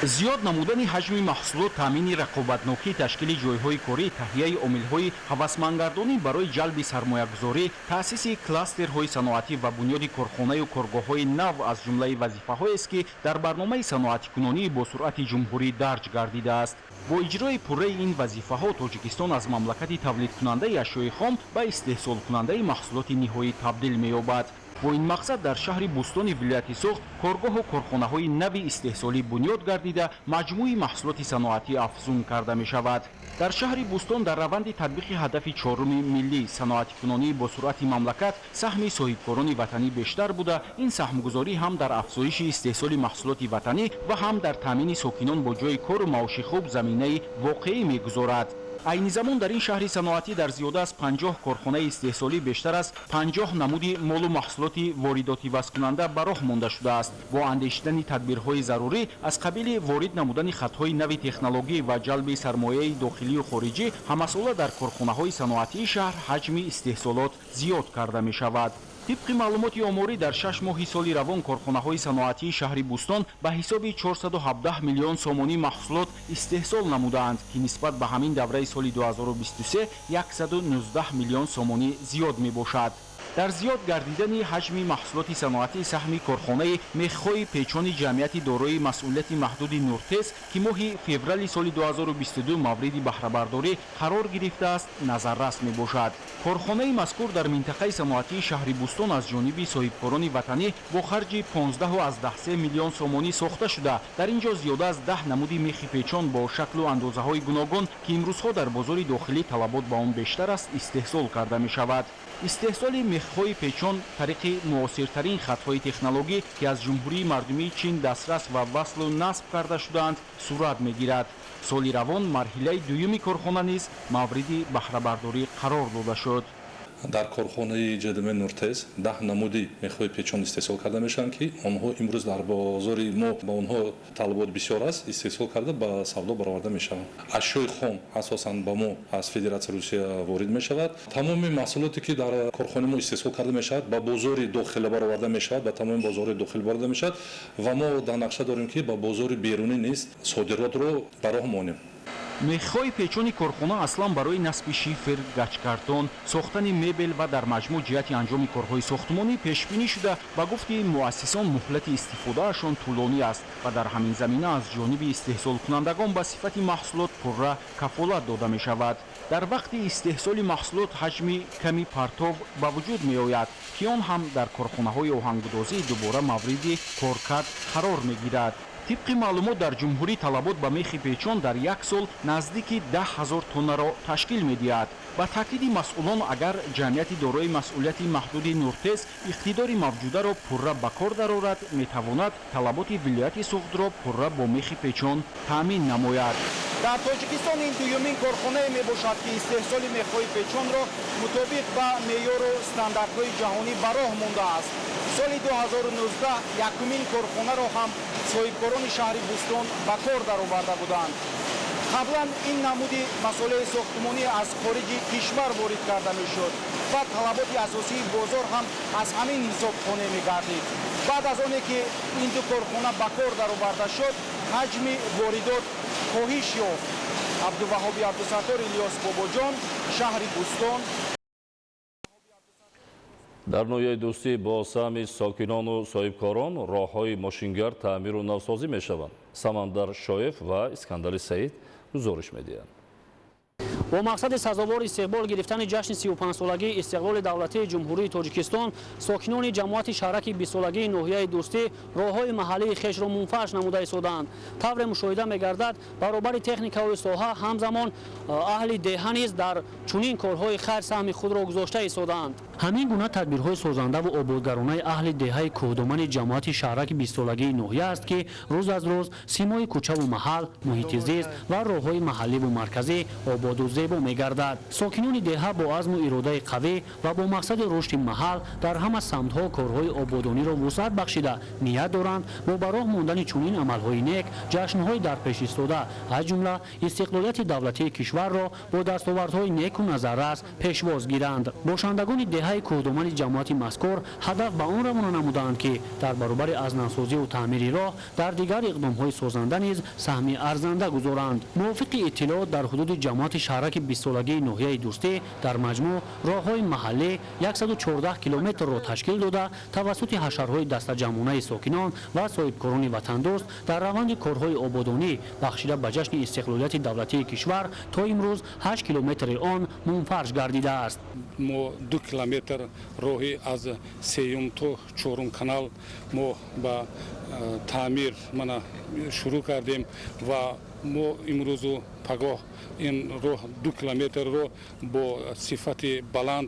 زیاد نمودن حجم محصولات، تامین رقابتناکی، تشکیل جایهای کاری، تهیه عامل‌های هوسمندگردانی برای جلب سرمایه‌گذاری، تأسیس کلاسترهای صنعتی و بنیاد کارخانه و کارگاه‌های نو از جمله وظیفه‌هایی است که در برنامه صنعتی کنونی با سرعت جمهوری درج گردیده است. با اجرای پوره این وظیفه‌ها تاجیکستان از مملکت تولید کننده اشیاء خام به استحصال کننده محصولات نهایی تبدیل می‌یابد. با این مقصد در شهر بوستان ولایت سوخت کارگاه و کارخانه‌های نوی استحصالی بنیاد گردیده مجموعه محصولات صنعتی افزون کرده می شود. در شهر بوستان در روند تطبیق هدف چهارم ملی صنعتی کنونی با سرعت مملکت سهم صاحبکاران وطنی بیشتر بوده، این سهمگذاری هم در افزایش استحصال محصولات وطنی و هم در تامین ساکنان با جای کار و معاش خوب زمینه واقعی می‌گذارد. عین زمان در این شهر صنعتی در زیاده از 50 کارخانه استحصالی بیشتر از 50 نمود مال و محصولات وارداتی وصل کننده به راه مانده شده است. با اندیشیدن تدبیرهای ضروری از قبیل وارد نمودن خطهای نوی تکنولوژی و جلب سرمایه داخلی و خارجی، همساله در کارخانه های صنعتی شهر حجم استحصالات زیاد کرده می شود. طبق معلومات آماری در 6 ماه سال روان کارخانه‌های صنعتی شهر بوستان به حساب 417 میلیون سومانی محصولات استحصال نمودند که نسبت به همین دوره سال 2023 119 میلیون سومانی زیاد می باشد. در زیاد گردیدن حجم محصولات صنعتی سهم کارخانه میخ‌های پیچان جمعیت دارای مسئولیت محدود نورتز که ماه فوریه سال 2022 مورد بهره برداری قرار گرفته است نظررس می باشد. کارخانه مذکور در منطقه صنعتی شهر بوستان از جانب صاحبکاران وطنی با خرج 15.13 میلیون سومانی ساخته شده. در اینجا زیاده از 10 نمود میخ پیچان با شکل و اندازه‌های گوناگون که امروزها در بازار داخلی طلبات با آن بیشتر است استحصال کرده می شود. استحصال میخ‌های پیچان طریق معاصرترین خطهای تکنولوژی که از جمهوری مردمی چین دسترس و وصل و نصب کرده شدند صورت می‌گیرد. سال روان مرحله دوم کارخانه نیز مورد بهره برداری قرار داده شد. در کارخانه جدمن نورتز 10 نمودی میخوای پیچان استحصال کرده میشن که آنها امروز در بازار ما با آنها طلبات بسیار است استحصال کرده به سودا برآورده میشوند. اشیاء خام اساساً با ما از فدراسیون روسیه وارد میشود. تمام محصولاتی که در کارخانه ما استحصال کرده میشود به بازار داخلی برآورده میشود، به تمام بازار داخلی برآورده میشود و ما در نقشه داریم که به بازار بیرونی نیز صادرات رو براه مانیم. میخ‌های پیچان کارخانه اصلا برای نصب شیفر، گچ ساختن مبل و در مجموع جهت انجام کارهای ساختمانی پیش بینی شده. با گفته مؤسسان مهلت استفادهشان طولانی است و در همین زمینه از جانب استحصال کنندگان به صفت محصولات پره کفالت داده می شود. در وقت استحصال محصولات حجم کمی پرتاب به وجود می آید که آن هم در کارخانه‌های آهنگسازی دوباره مورد کارکرد قرار می گیرد. طبق معلومات در جمهوری طلبات به میخ پیچان در یک سال نزدیک 10,000 تن را تشکیل می‌دهد. با تاکید مسئولان اگر جمعیت دارای مسئولیت محدود نورتز اقتدار موجوده را پره به کار درآورد می‌تواند طلبات ولایت سوخت را پره با میخ پیچان تامین نماید. در تاجیکستان این دومین کارخانه میباشد که استحصال میخ‌های پیچان را مطابق با معیار و استانداردهای جهانی به راه مانده است. سال 2019 یکمین کارخانه را هم صاحبکاران شهر بوستان به کار درآورده بودند. қаблан ин намуди масъулаи сохтмонӣ аз хориҷи кишвар ворид карда мешуд ва талаботи асосии бозор ҳам аз ҳамин ҳисобхона мегардид. баъд аз оне ки ин ду корхона ба кор дароварда шуд, ҳаҷми воридот коҳиш ёфт. абдуваҳоби абдусаттор, Илёс Бобоҷон, шаҳри Бустон. дар ноҳияи дӯстӣ бо саҳми сокинону соҳибкорон роҳҳои мошингар таъмиру навсозӣ мешаванд. Самандар Шоев ва Искандари Саид гузориш медиҳанд. با مقصد سزاوار استقبال گرفتن جشن 35 سالگی استقلال دولتی جمهوری تاجیکستان، ساکنان جماعت شهرک 20 سالگی ناحیه دوستی راههای محلی خویش را منفعش نموده ایستادند. طور مشاهده می‌گردد برابر تکنیک‌های ساحه همزمان اهل دهه نیز در چنین کارهای خیر سهم خود را گذاشته ایستادند. همین گونه تدبیرهای سازنده و آبادگرانه اهل دهه کوهدامن جماعت شهرک 20 سالگی ناحیه است که روز از روز سیمای کوچه و محل، محیط زیست و راههای محلی و مرکزی آباد و زیبا می‌گردد. ساکنان دهه با عزم و اراده قوی و با مقصد رشد محل در همه سمت‌ها کارهای آبادانی را وسعت بخشیده نیت دارند با به راه ماندن چنین عمل‌های نیک جشن‌های در پیش ایستاده از جمله استقلالیت دولتی کشور را با دستاوردهای نیک و نظررس پیشواز گیرند. باشندگان دهه کوهدامن جماعت مذکور هدف به آن روانه نمودند که در برابر ازنه‌سازی و تعمیر راه در دیگر اقدام‌های سازنده نیز سهم ارزنده گذارند. موافق اطلاعات در حدود جماعت شهرک 20 سالگی ناحیه دوستی در مجموع راه‌های محلی 114 کیلومتر را تشکیل داده توسط حشرهای دسته‌جمعانه ساکنان و صاحبکاران وطندوست در روند کارهای آبادانی بخشیده به جشن استقلالیت دولتی کشور تا امروز 8 کیلومتر آن منفرش گردیده است. ما 2 کیلومتر راهی از سیوم تا چهارم کانال ما با تعمیر شروع کردیم و ما امروز پگاه این راه 2 کیلومتر رو با صفت بلند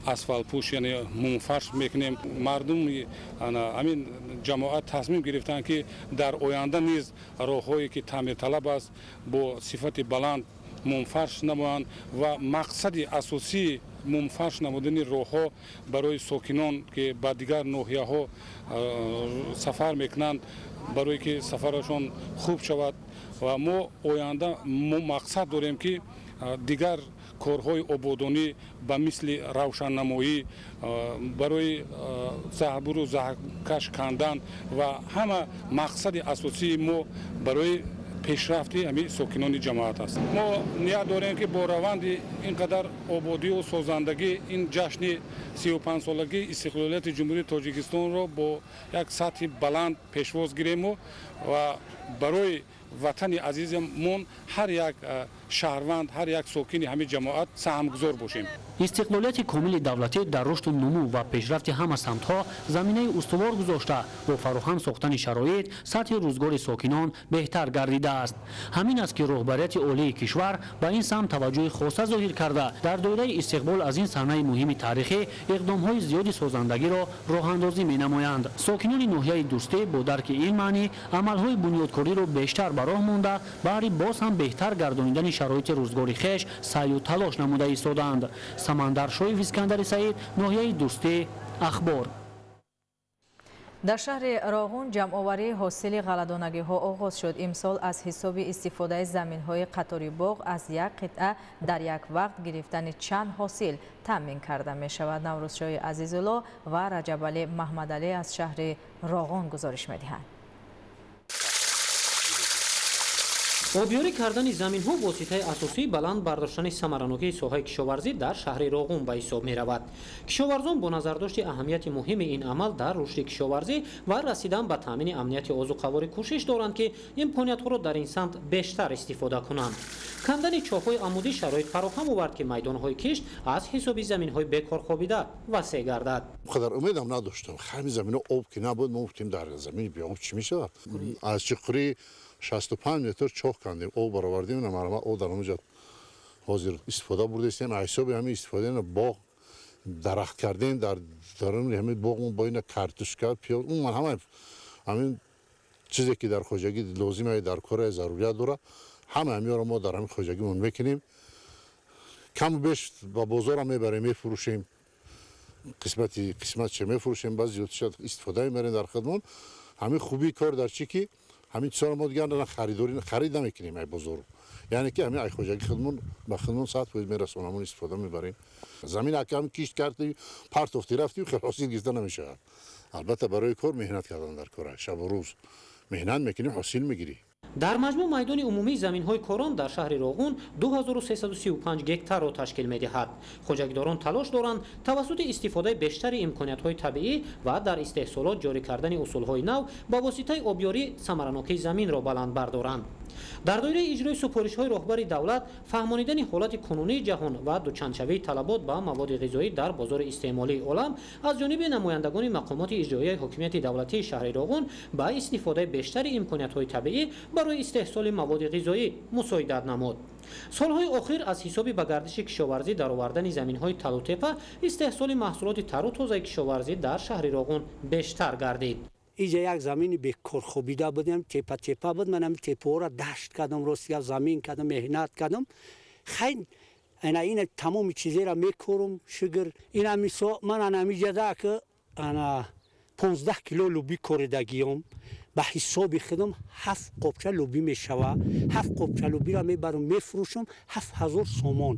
اسفالت پوش یعنی منفرش میکنیم. مردم همین جماعت تصمیم گرفتن که در آینده نیز راههایی که تعمیر طلب است با صفت بلند منفرش نمایند و مقصد اساسی منفرش نمودن راهها برای ساکنان که به دیگر ناحیه ها سفر میکنند برای که سفرشان خوب شود و ما آینده مقصد داریم که دیگر کارهای آبادانی به مثل روشننمایی برای زهبور و زهکش کندن و همه مقصد اساسی ما برای پیشرفتی همین ساکنان جماعت است. ما نیت داریم که با روند اینقدر آبادی و سازندگی این جشن 35 سالگی استقلالیت جمهوری تاجیکستان را با یک سطح بلند پیشواز گیریم و برای وطن عزیزمون هر یک شهروند هر یک ساکن همین جماعت سهمگذار باشیم. استقلالیت کامل دولتی در رشد و نمو و پیشرفت همه سمت‌ها زمینه استوار گذاشته با فراهم ساختن شرایط سطح روزگار ساکنان بهتر گردیده است. همین است که رهبریت عالی کشور به این سمت توجه خاصه ظاهر کرده در دوره استقبال از این صحنه مهم تاریخی اقدام‌های زیادی سازندگی را راه‌اندازی می‌نمایند. ساکنان ناحیه دوستی با درک این معنی عمل‌های بنیادکاری را بیشتر به راه مانده برای باز هم بهتر گردانیدن شرایط روزگار خویش سعی و تلاش نموده ایستادند. سمندر شویف، اسکندر سعید، ناحیه دوستی، اخبار. در شهر راغون جمع‌آوری حاصل غله‌دانگی‌ها آغاز شد. امسال از حساب استفاده از زمین‌های قطاری باغ از یک قطعه در یک وقت گرفتن چند حاصل تامین کرده می‌شود. نوروزشاه عزیزالله و رجب علی محمدعلی از شهر راغون گزارش می‌دهند. آبیاری کردن زمین ها واسطه اساسی بلند برداشتن ثمرانگی ساحه کشاورزی در شهر راغون به حساب می رود. کشاورزان با نظرداشت اهمیت مهم این عمل در رشد کشاورزی و رسیدن به تامین امنیت آذوقه‌واری کوشش دارند که امکانات ها را در این سمت بیشتر استفاده کنند. کندن چاهای عمودی شرایط فراهم آورد که میدان های کشت از حساب زمین های بیکار خوابیده وسیع گردد. خودم امیدم نداشتم. همین زمین آب که نبود ما گفتیم در زمین بیام چی میشه؟ از چقدری 65 متر چاه کندیم او برآوردیم نمرمه او در اونجا حاضر استفاده بردیم حساب همین استفاده باغ درخت کردن در درون همین باغمون با این کارتوشکا پیاز اون من همین چیزی که در خواجگی لازمه در کار ضروریات داره همین رو ما در همین خواجگیمون میکنیم کم بیش با بازار هم میبریم میفروشیم قسمت چه میفروشیم بعضی زیاد استفاده میبریم در خدمت همین خوبی کار در چی که همین چیزا ما دیگه نه خرید نمیکنیم ای بزرگ. یعنی که همین ای خوجگی خودمون با خودمون ساعت خود میرسونمون استفاده میبریم. زمین اکم کیش کردی پارتوفتی رفتی حاصل گرفته نمیشه. البته برای کار مهنت کردن در کار شب و روز مهنت میکنی حاصل میگیری. در مجموع میدان عمومی زمین‌های کوران در شهر راغون 2335 گکتار را تشکیل می‌دهد. خوجگیداران تلاش دارند توسط استفاده بیشتر امکانات‌های طبیعی و در استحصالات جاری کردن اصول‌های نو با واسطه آبیاری ثمراناکی زمین را بلند بردارند. در دایره اجرای سفارش‌های راهبر دولت فهمانیدن حالت کنونی جهان و دوچندشوی طلبات به مواد غذایی در بازار استعمالی عالم از جانب نمایندگان مقامات اجرایی حکومت دولتی شهر راغون با استفاده بیشتر امکانات‌های طبیعی برای استحصال مواد غذایی مساعدت نمود. سالهای اخیر از حساب به گردش کشاورزی در آوردن زمین‌های تل و تپه استحصال محصولات تر و تازه کشاورزی در شهر راغون بیشتر گردید. اینجا یک زمینی بکار خوابیده بودیم، تپه تپه بود. من هم تپه را دشت کردم، راستی زمین کردم، مهنت کردم. خیلی این تمام چیزی را میکورم. شگر این همیسا من همیجه که 15 کیلو لوبی کوردگیم به حساب خودم 7 قبچه لوبی میشوه. 7 قبچه لوبی را میبرم میفروشم 7000 سومان.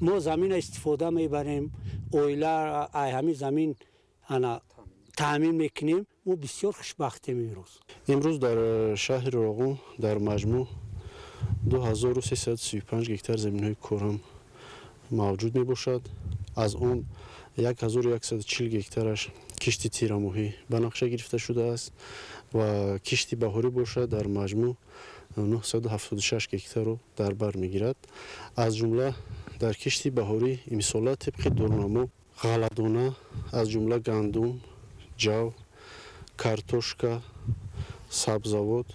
ما زمین استفاده میبریم، اویلا همین زمین تامین میکنیم. ما بسیار خوشبختیم امروز در شهر راغون در مجموع 2335 گکتار زمین‌های کورم موجود میباشد. از آن 1140 گکتارش کشتی تیرموهی به نقشه گرفته شده است و کشتی بهاری باشد در مجموع 976 گکتار رو در بر میگیرد. از جمله در کشتی بهاری امسالات طبق دورنامه غله‌دانه از جمله گندم، جو، کارتوشکا، سبزیجات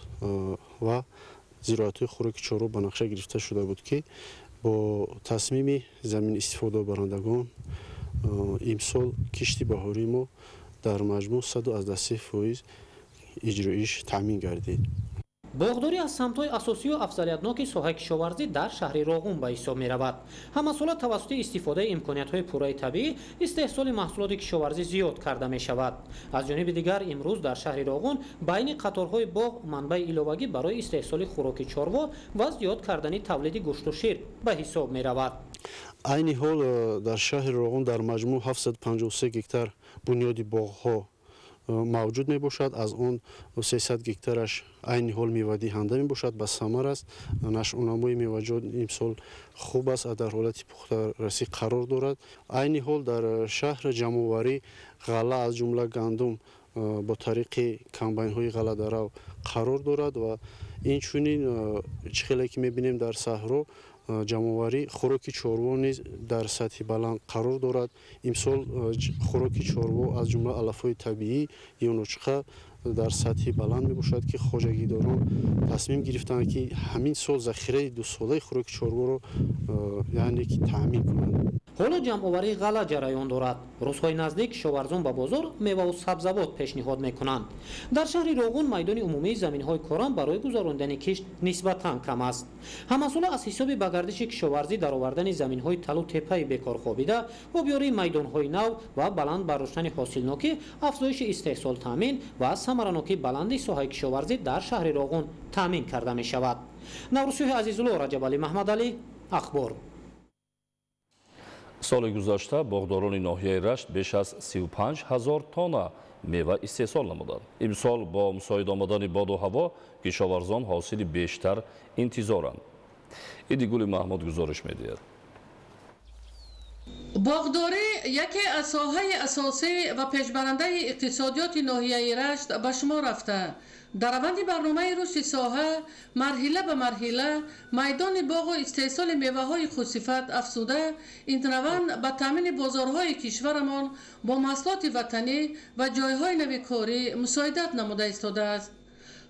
و زراعت خوراک چارو به نقشه گرفته شده بود که با تصمیم زمین استفاده برندگان امسال کشتی بهاری ما در مجموع 113% اجرایش تامین گردید. باغداری از سمت‌های اساسی و افضلیت‌ناک ساحه کشاورزی در شهر راغون به حساب می‌رود. همساله توسط استفاده امکانات‌های پورای طبیعی استحصال محصولات کشاورزی زیاد کرده می‌شود. از جانب دیگر امروز در شهر راغون بین قطارهای باغ منبع ایلاوگی برای استحصال خوراک چاروا و زیاد کردن تولید گوشت و شیر به حساب می‌رود. عین حال در شهر راغون در مجموع 753 گکتار بنیادی باغ‌ها موجود می باشد. از آن 300 گکتارش عین حال میوه دهنده می باشد. به ثمر است. نشو و نمای میوه‌جات امسال خوب است، در حالت پخته رسی قرار دارد. عین حال در شهر جمع‌آوری غله از جمله گندم با طریق کمباین‌های غله درو قرار دارد و این چنین چخیلی که می‌بینیم در صحرا جمع‌آوری خوراک چاروا نیز در سطح بلند قرار دارد. امسال خوراک چاروا از جمله علف‌های طبیعی یونوچقه در سطح بلند میباشد که خوجگیداران تصمیم گرفتند که همین سال ذخیره 2 ساله خوراک چاروا را یعنی که تامین کنند. حالا جمع‌آوری غله جریان دارد. روزهای نزدیک کشاورزان به بازار میوه و سبزیجات پیشنهاد میکنند. در شهر راغون میدان عمومی زمین‌های کوران برای گذراندن کشت نسبتاً کم است. همساله از حساب به گردش کشاورزی در آوردن زمین‌های تل و تپه بکار خوابیده، آبیاری میدان‌های نو و بلند برداشتن حاصلناکی، افزایش استحصال تامین و ثمراناکی بلند ساحه کشاورزی در شهر راغون تامین کرده می‌شود. نوروزی عزیزالله، رجبعلی محمدعلی، اخبار. соли гузашта боғдорони ноҳияи рашт беш аз 35 000 тонна мева истеҳсол намуданд. имсол бо мусоид омадани боду ҳаво кишоварзон ҳосили бештар интизоранд. идигули маҳмуд гузориш медиҳад. باغداری یکی از ساحه اساسی و پیشبرنده اقتصادیات ناحیه رشت به شمار رفته. در روند برنامه رشد ساحه مرحله به مرحله میدان باغ و استحصال میوه های خودصفت افزوده، این روند به تامین بازارهای کشورمان با محصولات وطنی و جایهای نوکاری مساعدت نموده ایستاده است.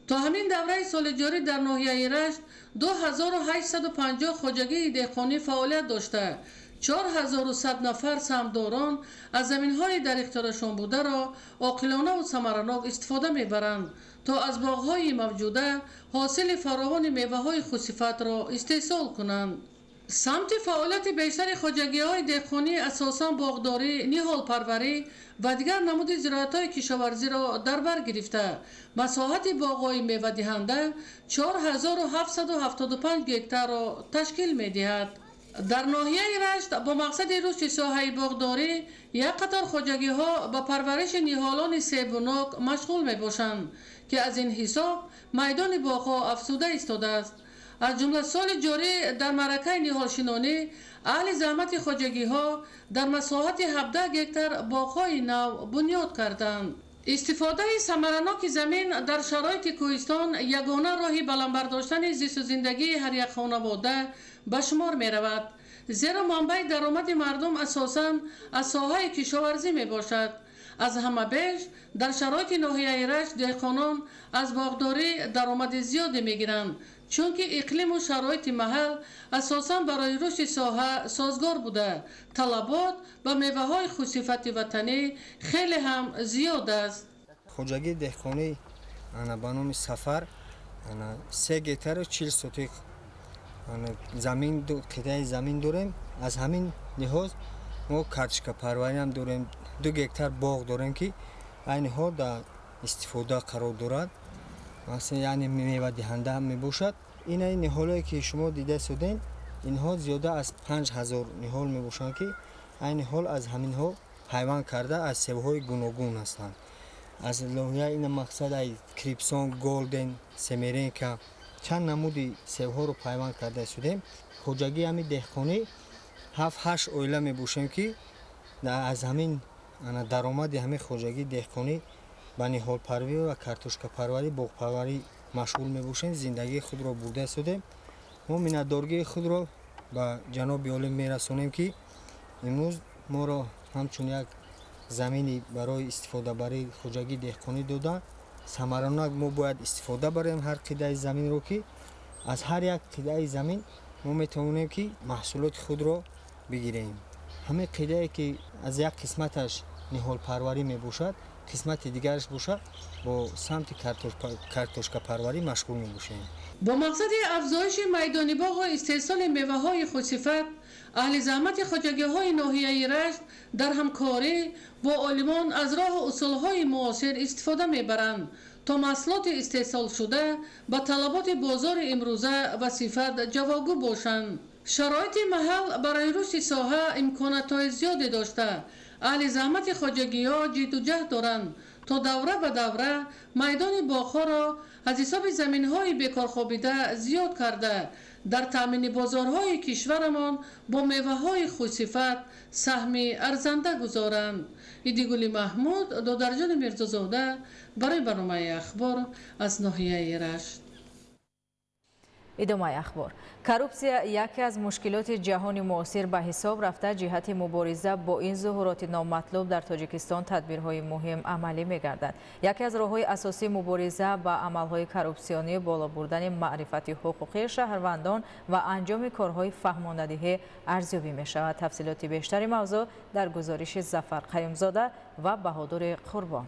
تا همین دوره سال جاری در ناحیه رشت 2850 خواجگی دهقانی فعالیت داشته. 4100 نفر سهمداران از زمین‌های در اختیارشان بوده را عاقلانه و ثمرناک استفاده می‌برند تا از باغ‌های موجوده حاصل فراوان میوه‌های خودصفت را استحصال کنند. سمت فعالیت بیشتر خواجگی‌های دهقانی اساساً باغداری، نهال پروری و دیگر نمود زراعت‌های کشاورزی را در بر گرفته مساحت باغ‌های میوه دهنده 4775 گکتار را تشکیل می‌دهد. در ناحیه رشت با مقصد رشد ساحه باغداری یک قطار خواجگی‌ها به پرورش نهالان سیب و نوک مشغول می‌باشند که از این حساب میدان باغ‌ها افزوده ایستاده است. از جمله سال جاری در معرکه نهالشنانی اهل زحمت خواجگی‌ها در مساحت 17 گکتار باغ‌های نو بنیاد کردند. استفاده ثمرناک زمین در شرایط کوهستان یگانه راهی بلندبرداشتن زیست و زندگی هر یک خانواده به شمار می رود، زیرا منبع درآمد مردم اساساً از ساحه کشاورزی می باشد. از همه بیش در شرایط ناحیه رشت دهقانان از باغداری درآمد زیادی می گیرند، چون که اقلیم و شرایط محل اساساً برای رشد ساحه سازگار بوده. طلبات به میوه های خوشصفت وطنی خیلی هم زیاد است. خواجگی دهقانی به نام سفر 3 گکتار و 40 سوتیق زمین قطعه زمین داریم. از همین لحاظ ما کارتشکا پروری هم داریم. 2 گکتار باغ داریم که این ها در استفاده قرار دارد، مثلا یعنی میوه دهنده هم میباشد. این نهالایی که شما دیده سودین اینها زیاده از 5000 نهال میباشند که این حال از همین ها حیوان کرده از سیب‌های گوناگون هستند. از لایحه این مقصد ای کریپسون، گلدن، سمیرینکا چند نمودی سیب‌ها رو پیوند کرده شدیم. خواجگی همین دهقانی 7-8 اویله میباشیم که از همین درآمد همین خواجگی دهقانی به نهال پروری و کارتوشکا پروری، باغ پروری مشغول میباشیم. زندگی خود را برده شدیم. ما منتدارگی خود را به جناب عالی میرسونیم که امروز ما را همچون یک زمینی برای استفاده برای خواجگی دهقانی دادن. ثمرناک ما باید استفاده بریم هر قطعه زمین رو که از هر یک قطعه زمین ما میتونیم که محصولات خود را بگیریم. همه قطعه که از یک قسمتش نهال پروری میباشد، قسمت دیگرش باشد با سمت کارتوشکا پروری مشغول میباشیم. با مقصد افزایش میدان باغ و استحصال میوه های خوشصفت، اهل زحمت خواجگی‌های ناحیه رشت در همکاری با عالمان از راه و اصول‌های معاصر استفاده میبرند تا محصولات استحصال شده به طلبات بازار امروزه و صفت جوابگو باشند. شرایط محل برای رشد ساحه امکانات‌های زیادی داشته. اهل زحمت خواجگی‌ها جد و جهد دارند تا دوره به دوره میدان باغ‌ها را از حساب زمین‌های بیکار خوابیده زیاد کرده در تامین بازارهای کشورمان با میوه‌های خوشصفت سهمی ارزنده گذارند. ایدیگولی محمود، دادرجان میرزازاده برای برنامه اخبار از ناحیه رشت. ادامه اخبار. کروپسیا یکی از مشکلات جهانی معاصر به حساب رفته. جهت مبارزه با این ظهورات نامطلوب در تاجیکستان تدبیرهای مهم عملی می‌گردد. یکی از راه‌های اساسی مبارزه با عمل‌های کروپسیونی بالا بردن معرفت حقوقی شهروندان و انجام کارهای فهماندهی ارزیابی می‌شود. تفصیلات بیشتری موضوع در گزارش ظفر قیومزاده و بهادر قربان.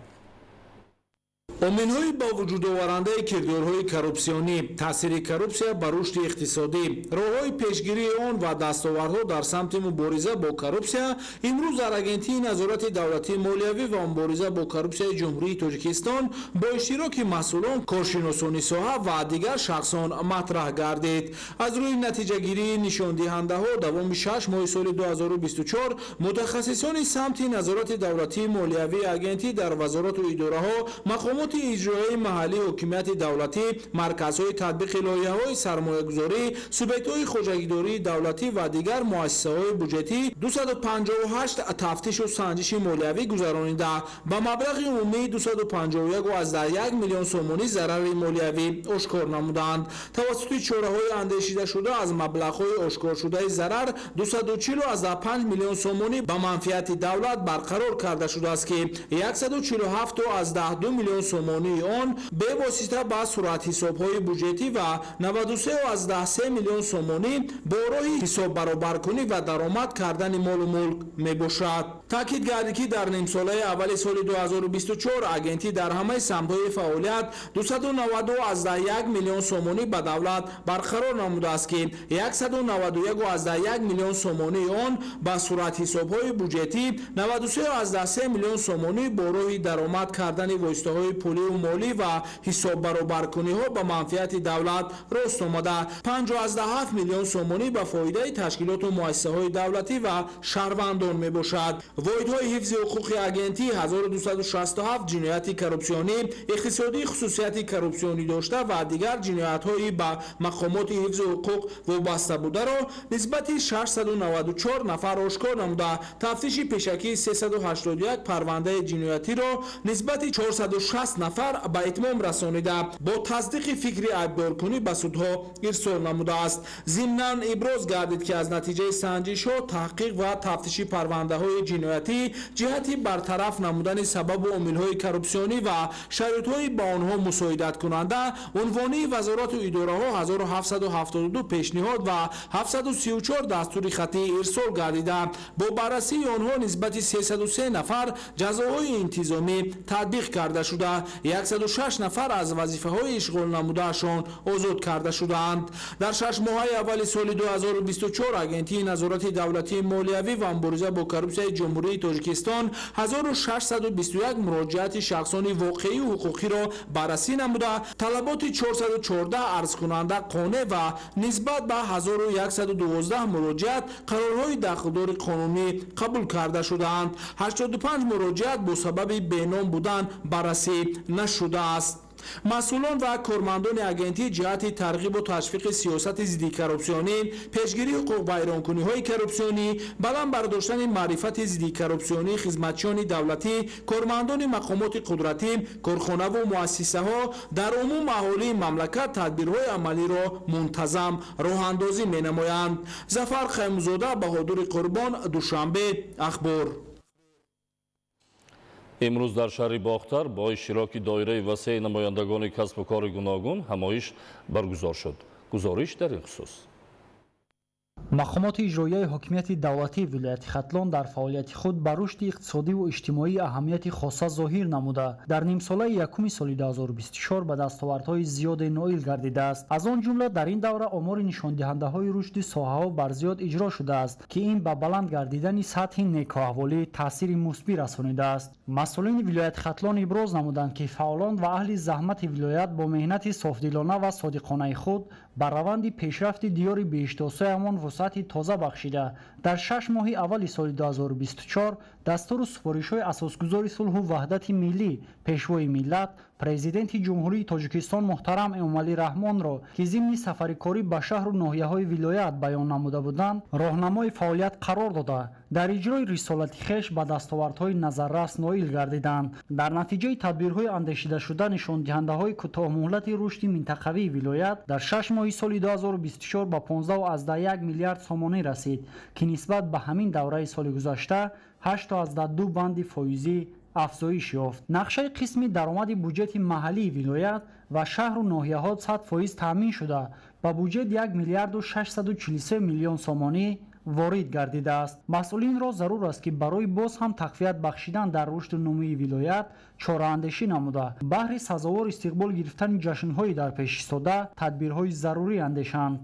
омилҳои ба вуҷудоварандаи кирдорҳои коррупсионӣ, таъсири коррупсия ба рушди иқтисодӣ, роҳҳои пешгирии он ва дастовардҳо дар самти мубориза бо коррупсия имрӯз дар агентии назорати давлатии молиявӣ ва мубориза бо коррупсияи ҷумҳурии Тоҷикистон бо иштироки масъулон, коршиносони соҳа ва дигар шахсон матраҳ гардид. аз рӯи натиҷагирии нишондиҳандаҳо давоми 6 моҳи соли 2024 мутахассисони самти назорати давлатии молиявӣ агентӣ дар вазорату идораҳо, мақомоти иҷроии маҳаллии ҳокимияти давлатӣ, марказҳои татбиқи лоиҳаҳои сармоягузорӣ, субъектҳои хоҷагидории давлатӣ ва дигар муассисаҳои буҷетӣ 258 тафтишу санҷиши молиявӣ гузаронида ба маблағи умумии 251 миллион сомонӣ зарари молиявӣ ошкор намуданд. тавассути чораҳои андешидашуда аз маблағҳои ошкоршудаи зарар 240,5 миллион сомонӣ ба манфиати давлат барқарор карда шудааст ки 147,2 миллион сомонии он бевосита ба суръатҳисобҳои буҷетӣ ва 93.3 миллион сомонӣ бо роҳи ҳисоббаробаркунӣ ва даромад кардани молу мулк мебошад. таъкид гардид ки дар нимсолаи аввали соли 2024 агентӣ дар ҳамаи самтҳои фаъолият 292.1 миллион сомонӣ ба давлат барқарор намудааст ки 191.1 миллион сомонии он ба суръатҳисобҳои буҷетӣ, 93.3 миллион сомонӣ бо роҳи даромад кардани воситаҳои пулию молӣ ва ҳисоббаробаркуниҳо ба манфиати давлат рост омада, 5.7 миллион сомонӣ ба фоидаи ташкилоту муассисаҳои давлатӣ ва шаҳрвандон мебошад. воидҳои ҳифзи ҳуқуқи агентӣ 1267 ҷинояти коррупсионӣ, иқтисодии хусусияти коррупсионӣ дошта ва дигар ҷиноятҳои ба мақомоти ҳифзи ҳуқуқ вобаста бударо нисбати 694 нафар ошкор намуда, тафтиши пешакии 381 парвандаи ҷиноятиро нисбати 460 нафар ба итмом расонида, бо тасдиқи фикри айбдоркунӣ ба судҳо ирсол намудааст. зимнан иброз гардид ки аз натиҷаи санҷишҳо, таҳқиқ ва тафтиши парвандаҳои ҷиноятӣ ҷиҳати бартараф намудани сабабу омилҳои коррупсионӣ ва шароитҳои ба онҳо мусоидаткунанда, унвонии вазорату идораҳо 1772 пешниҳод ва 734 дастури хатӣ ирсол гардида, бо баррасии онҳо нисбати 303 нафар ҷазоҳои интизомӣ татбиқ карда шуда, 106 нафар аз вазифаҳои ишғол намудаашон озод карда шудаанд. дар 6 моҳаи аввали соли 2024 агентии назорати давлатии молиявӣ ва мубориза бо коррупсияи ҷумҳурии Тоҷикистон 1621 муроҷиати шахсони воқеию ҳуқуқиро баррасӣ намуда, талаботи 414 арзкунанда қонеъ ва нисбат ба 1112 муроҷиат қарорҳои дахлдори қонунӣ қабул карда шудаанд. 85 муроҷиат бо сабаби беном будан баррасӣ нашудааст. масъулон ва кормандони агентӣ ҷиҳати тарғибу ташвиқи сиёсати зидди коррупсионӣ, пешгирии ҳуқуқвайронкуниҳои коррупсионӣ, баланд бардоштани маърифати зидди коррупсионии хизматчиёни давлатӣ, кормандони мақомоти қудратӣ, корхонаву муассисаҳо дар умум аҳолии мамлакат тадбирҳои амалиро мунтазам роҳандозӣ менамоянд. зафар хаймузода, баҳодури Қурбон, Душанбе, Ахбор. имрӯз дар шаҳри бохтар бо иштироки доираи васеъи намояндагони касбу кори гуногун ҳамоиш баргузор шуд. гузориш дар ин хусус. мақомоти иҷроияи ҳокимияти давлатии вилояти Хатлон дар фаъолияти худ ба рушди иқтисодиву иҷтимоӣ аҳамияти хоса зоҳир намуда, дар нимсолаи якуми соли 2024 ба дастовардҳои зиёде ноил гардидааст. аз он ҷумла дар ин давра омори нишондиҳандаҳои рушди соҳаҳо барзиёд иҷро шудааст, ки ин ба баланд гардидани сатҳи некоаҳволӣ таъсири мусбӣ расонидааст. масъулини вилояти Хатлон иброз намуданд, ки фаъолон ва аҳли заҳмати вилоят бо меҳнати софдилона ва содиқонаи худ ба раванди пешрафти диёри беиштосоямон вусъати тоза бахшида, дар 6 моҳи аввали соли 2024 дастуру супоришҳои асосгузори сулҳу ваҳдати миллӣ пешвои миллат президенти ҷумҳурии Тоҷикистон муҳтарам Эмомалӣ Раҳмонро, ки зимни сафарикорӣ ба шаҳру ноҳияҳои вилоят баён намуда буданд, роҳнамои фаъолият қарор дода, дар иҷрои рисолати хеш ба дастовардҳои назаррас ноил гардиданд. дар натиҷаи тадбирҳои андешидашуда нишондиҳандаҳои кӯтоҳмуҳлати рушди минтақавии вилоят дар 6 моҳи соли 2024 ба 15.1 миллиард сомонӣ расид, ки нисбат ба ҳамин давраи соли гузашта 8.2 банди фоизӣ афзоиш ёфт. нақшаи қисми даромади буҷети маҳаллии вилоят ва шаҳру ноҳияҳо 100% таъмин шуда ба буҷет 1 миллиарду 643 миллион сомонӣ ворид гардидааст. масъулинро зарур аст ки барои боз ҳам тақвият бахшидан дар рушди номии вилоят чораандешӣ намуда, баҳри сазовор истиқбол гирифтани ҷашнҳои дар пеш истода тадбирҳои зарурӣ андешанд.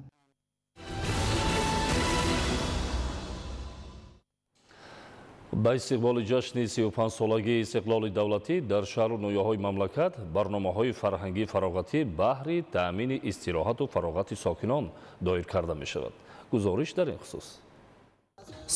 ба истиқболи ҷашни 35-солагии истиқлоли давлатӣ дар шаҳру ноҳияҳои мамлакат барномаҳои фарҳангии фароғатӣ баҳри таъмини истироҳату фароғати сокинон доир карда мешавад. гузориш дар ин хусус.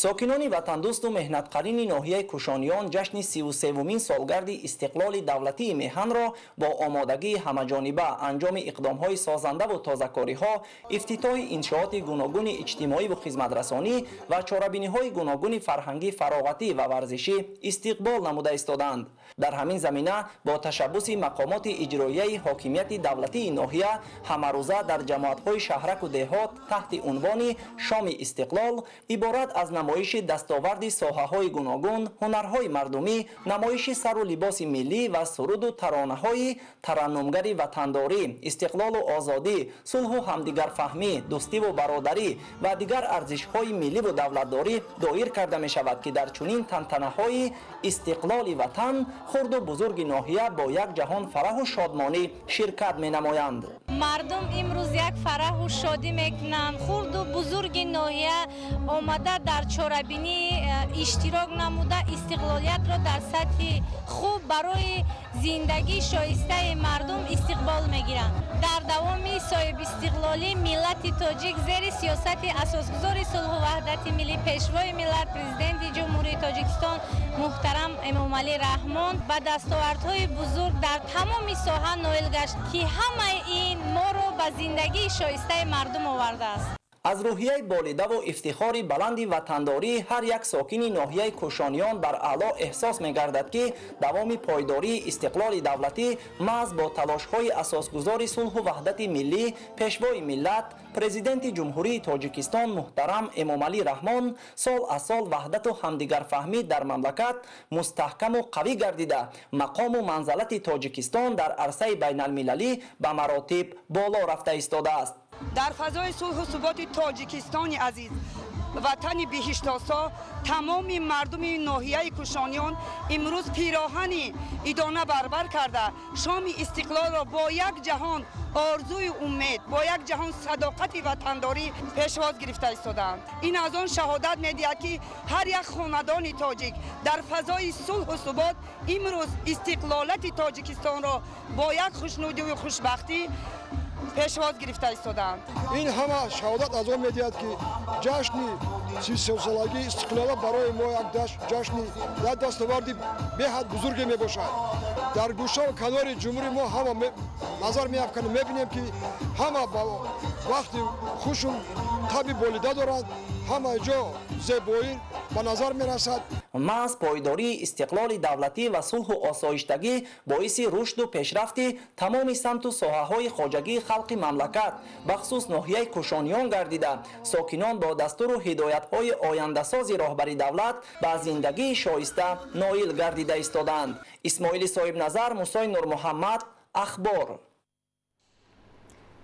сокинони ватандӯсту меҳнатқарини ноҳияи Кушониён ҷашни 33-умин солгарди истиқлоли давлатии меҳанро бо омодагии ҳамаҷониба, анҷоми иқдомҳои созандаву тозакориҳо, ифтитоҳи иншооти гуногуни иҷтимоиву хизматрасонӣ ва чорабиниҳои гуногуни фарҳангӣ, фароғатӣ ва варзишӣ истиқбол намуда истоданд. дар ҳамин замина бо ташаббуси мақомоти иҷроияи ҳокимияти давлатии ноҳия ҳамарӯза дар ҷамоатҳои шаҳраку деҳот таҳти унвони шоми истиқлол иборат аз намоиши дастоварди соҳаҳои гуногун, ҳунарҳои мардумӣ, намоиши сару либоси миллӣ ва суруду таронаҳои тараннумгари ватандорӣ, истиқлолу озодӣ, сулҳу ҳамдигарфаҳмӣ, дӯстиву бародарӣ ва дигар арзишҳои милливу давлатдорӣ доир карда мешавад, ки дар чунин тантанаҳои истиқлоли ватан хурду бузурги ноҳия бо як ҷаҳон фараҳу шодмонӣ ширкат менамоянд. мардум имрӯз як фараҳу шодӣ мекунанд. хурду бузурги ноҳия омада дар чорабинӣ иштирок намуда истиқлолиятро дар сатҳи хуб барои зиндагии шоистаи мардум истиқбол мегиранд. дар давоми соҳибистиқлолӣ миллати тоҷик зери сиёсати асосгузори сулҳу ваҳдати миллӣ пешвои миллат президенти ҷумҳурии тоҷикистон муҳтарам эмомалӣ раҳмон ба дастовардҳои бузург дар тамоми соҳа ноил гашт, ки ҳамаи ин моро ба зиндагии шоистаи мардум овардааст. аз рӯҳияи болидаву ифтихори баланди ватандорӣ ҳар як сокини ноҳияи кӯшониён бар аъло эҳсос мегардад, ки давоми пойдории истиқлоли давлатӣ маҳз бо талошҳои асосгузори сулҳу ваҳдати миллӣ пешвои миллат президенти ҷумҳурии тоҷикистон муҳтарам эмомалӣ раҳмон сол аз сол ваҳдату ҳамдигарфаҳмӣ дар мамлакат мустаҳкаму қавӣ гардида мақому манзалати тоҷикистон дар арсаи байналмилалӣ ба маротиб боло рафта истодааст. дар фазои сулҳу суботи тоҷикистони азиз, ватани биҳиштосо, тамоми мардуми ноҳияи кӯшониён имрӯз пироҳани идона барбар карда шоми истиқлолро бо як ҷаҳон орзуи умед, бо як ҷаҳон садоқати ватандорӣ пешвоз гирифта истодаанд. ин аз он шаҳодат медиҳад, ки ҳар як хонадони тоҷик дар фазои сулҳу субот имрӯз истиқлолати тоҷикистонро бо як хушнудиву хушбахтӣ пешвоз гирифта истодаанд. ин ҳама шаҳодат аз он медиҳад, ки ҷашни 33-солагии истиқлола барои мо як ҷашни як дастоварди беҳад бузурге мебошад. дар гӯшаву канори ҷумҳури мо ҳама назар меафканем, мебинем, ки ҳама ба вақти хушу таби болида доранд, ҳама ҷо зебоӣ ба назар мерасад. маҳз пойдории истиқлоли давлатӣ ва сулҳу осоиштагӣ боиси рушду пешрафти тамоми самту соҳаҳои хоҷагии халқи мамлакат бахусус ноҳияи кӯшониён гардида сокинон бо дастуру ҳидоятҳои ояндасози роҳбари давлат ба зиндагии шоиста ноил гардида истоданд. исмоили соҳибназар, мусои нурмуҳаммад, ахбор.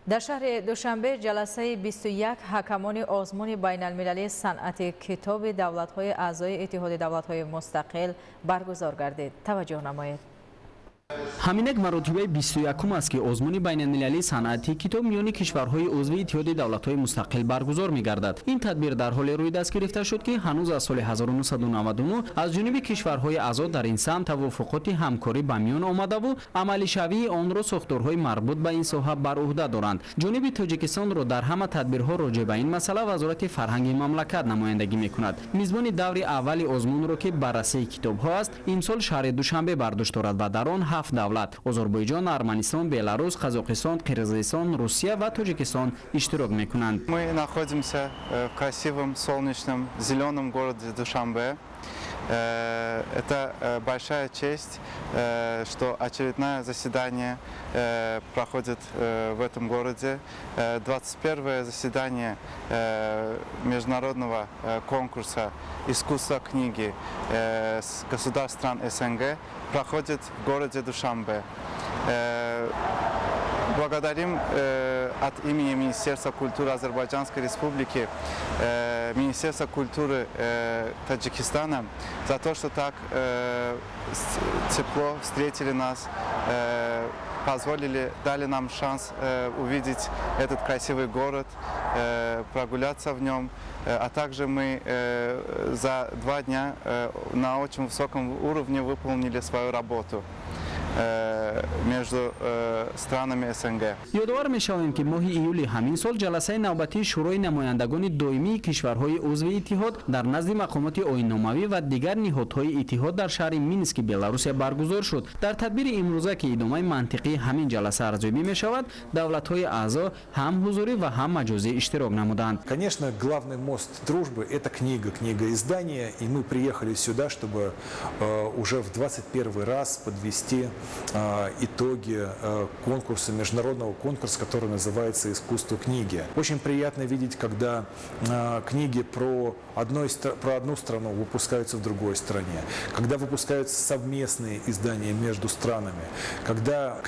дар шаҳри душанбе ҷаласаи 21 ҳакамони озмуни байналмилалии санъати китоби давлатҳои аъзои иттиҳоди давлатҳои мустақил баргузор гардид. таваҷҷӯҳ намоед. ҳаминак маротибаи 21 аст ки озмуни байналмилалии санъати китоб миёни кишварҳои узви иттиҳоди давлатҳои мустақил баргузор мегардад. ин тадбир дар ҳоле рӯйдаст гирифта шуд, ки ҳанӯз аз соли 1999 аз ҷониби кишварҳои аъзо дар ин самт тавофуқоти ҳамкорӣ ба миён омадаву амалишавии онро сохторҳои марбут ба ин соҳа бар уҳда доранд. ҷониби тоҷикистонро дар ҳама тадбирҳо роҷеъ ба ин масъала вазорати фарҳанги мамлакат намояндагӣ мекунад. мизбони даври аввали озмунро ки баррасии китобҳо аст, имсол шаҳри душанбе бардошт дорад ва дар он 7 давлат Озарбойҷон, Арманистон, Беларус, Казоқистон, Қирғизистон, Русия ва Тоҷикистон иштирок мекунанд. Мы находимся в красивом, солнечном, зеленом городе Душанбе. Это большая честь, что очередное заседание проходит в этом городе. 21-е заседание международного конкурса искусства книги с государств стран СНГ проходит в городе Душанбе. Благодарим от имени Министерства культуры Азербайджанской Республики, Министерства культуры Таджикистана за то, что так тепло встретили нас, дали нам шанс увидеть этот красивый город, прогуляться в нем. А также мы за 2 дня на очень высоком уровне выполнили свою работу между странами СНГ. ёдовар мешавем ки моҳи июли ҳамин сол ҷаласаи навбатии шӯрои намояндагони доимии кишварҳои узви иттиҳод дар назди мақомоти оинномавӣ ва дигар ниҳодҳои иттиҳод дар шаҳри Мински, Беларусия баргузор шуд. дар тадбири имрӯза ки идомаи мантиқии ҳамин ҷаласа арзёбӣ мешавад, давлатҳои аъзо ҳам ҳузурӣ ва ҳам маҷозӣ иштирок намуданд. Конечно, главный мост дружбы – это книга издания, и мы приехали сюда, чтобы уже в 21 раз подвести итоги конкурса, международного конкурса, который называется «Искусство книги». Очень приятно видеть, когда книги про одну страну выпускаются в другой стране, когда выпускаются совместные издания между странами, когда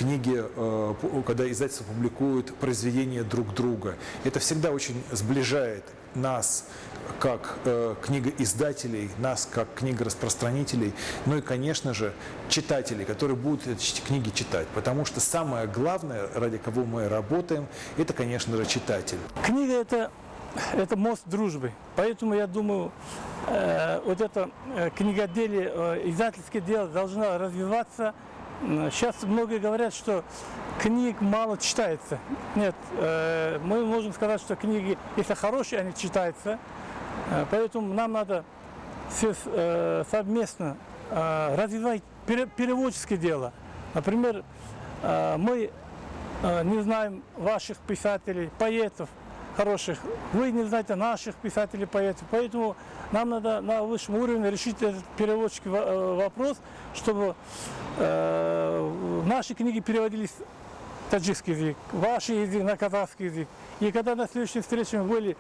издательства публикуют произведения друг друга. Это всегда очень сближает нас как книгоиздателей, нас как книгораспространителей, ну и, конечно же, читателей, которые будут эти книги читать. Потому что самое главное, ради кого мы работаем, это, конечно же, читатель. Книга – это мост дружбы. Поэтому, я думаю, вот это книгоделие, издательское дело должно развиваться. Сейчас многие говорят, что книг мало читается. Нет, мы можем сказать, что книги, если хорошие, они читаются. Поэтому нам надо все совместно развивать переводческое дело. Например, мы не знаем ваших писателей, поэтов хороших. Вы не знаете наших писателей, поэтов. Поэтому нам надо на высшем уровне решить этот переводческий вопрос, чтобы наши книги переводились в таджикский язык, ваш язык на казахский язык. И когда на следующей встрече мы были,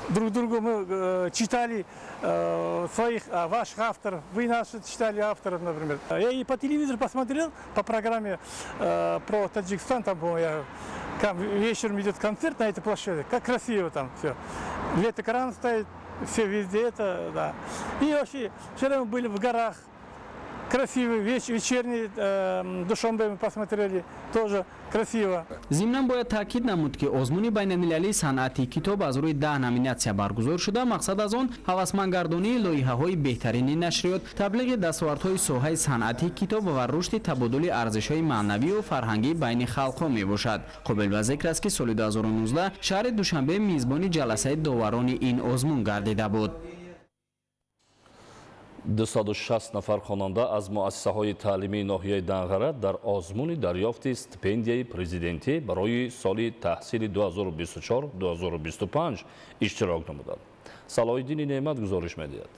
друг другу мы читали ваших авторов, вы наши читали авторов, например. Я и по телевизору посмотрел, по программе про Таджикистан, там вечером идет концерт на этой площадке, как красиво там все. LED-экран стоит, все везде это, да. И вообще, вчера мы были в горах, красивый вечерний Душанбе мы посмотрели, тоже красиво. Зимнан бояд таъкид намуд ки озмуни байналмилалии санъати китоб аз рӯи 10 номинатсия баргузор шуда. Мақсад аз он ҳавасмандгардонии лоиҳаҳои беҳтарини нашриёт, таблиғи дастовардҳои соҳаи санъати китоб ва рушди табодули арзишҳои маънавию фарҳангӣ байни халқҳо мебошад. қобил ба зикр аст ки соли 2019 шаҳри Душанбе мизбони ҷаласаи доварони ин озмун гардида буд. 260 нафар хонанда аз муассисаҳои таълимии ноҳияи Данғара дар озмуни дарёфти стипендияи президентӣ барои соли таҳсили 2024-2025 иштирок намуданд. Салоҳиддини Неъмат гузориш медиҳад.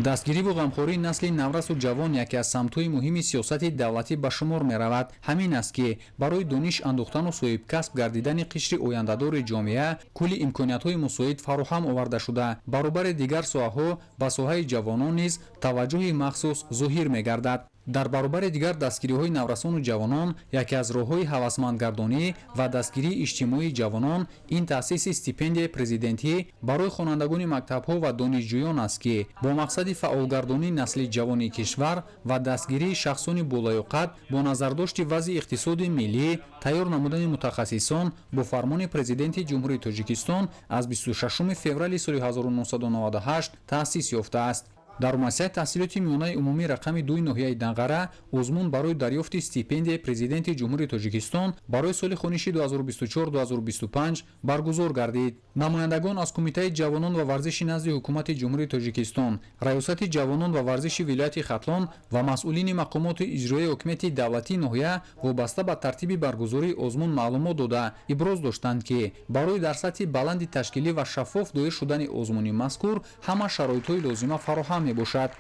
дастгирӣ ва ғамхории насли наврасу ҷавон яке аз самтҳои муҳими сиёсати давлатӣ ба шумор меравад. Ҳамин аст ки барои дониш андохтану соҳибкасб гардидани қишри ояндадори ҷомеа кулли имкониятҳои мусоид фароҳам оварда шуда, баробари дигар соҳаҳо ба соҳаи ҷавонон низ таваҷҷӯҳи махсус зоҳир мегардад. дар баробари дигар дастгириҳои наврасону ҷавонон яке аз роҳҳои ҳавасмандгардонӣ ва дастгирии иҷтимоии ҷавонон ин таъсиси стипендияи президентӣ барои хонандагони мактабҳо ва донишҷӯён аст ки бо мақсади фаъолгардонии насли ҷавони кишвар ва дастгирии шахсони болаёқат бо назардошти вазъи иқтисоди миллӣ тайёр намудани мутахассисон бо фармони президенти ҷумҳурии Тоҷикистон аз 26 феврали соли 1998 таъсис ёфтааст. дар муассисаи таҳсилоти миёнаи умумӣ рақами 2 ноҳияи Данғара озмун барои дарёфти стипендияи президенти ҷумҳурии Тоҷикистон барои соли хониши 2024-2025 баргузор гардид. намояндагон аз Кумитаи ҷавонон ва варзиши назди ҳукумати ҷумҳурии Тоҷикистон, раёсати ҷавонон ва варзиши вилояти Хатлон ва масъулини мақомоти иҷроии ҳокимияти давлатии ноҳия вобаста ба тартиби баргузории озмун маълумот дода иброз доштанд ки барои дар сатҳи баланди ташкилӣ ва шаффоф доир шудани озмуни мазкур ҳама шароитҳои лозима фароҳам мебошад.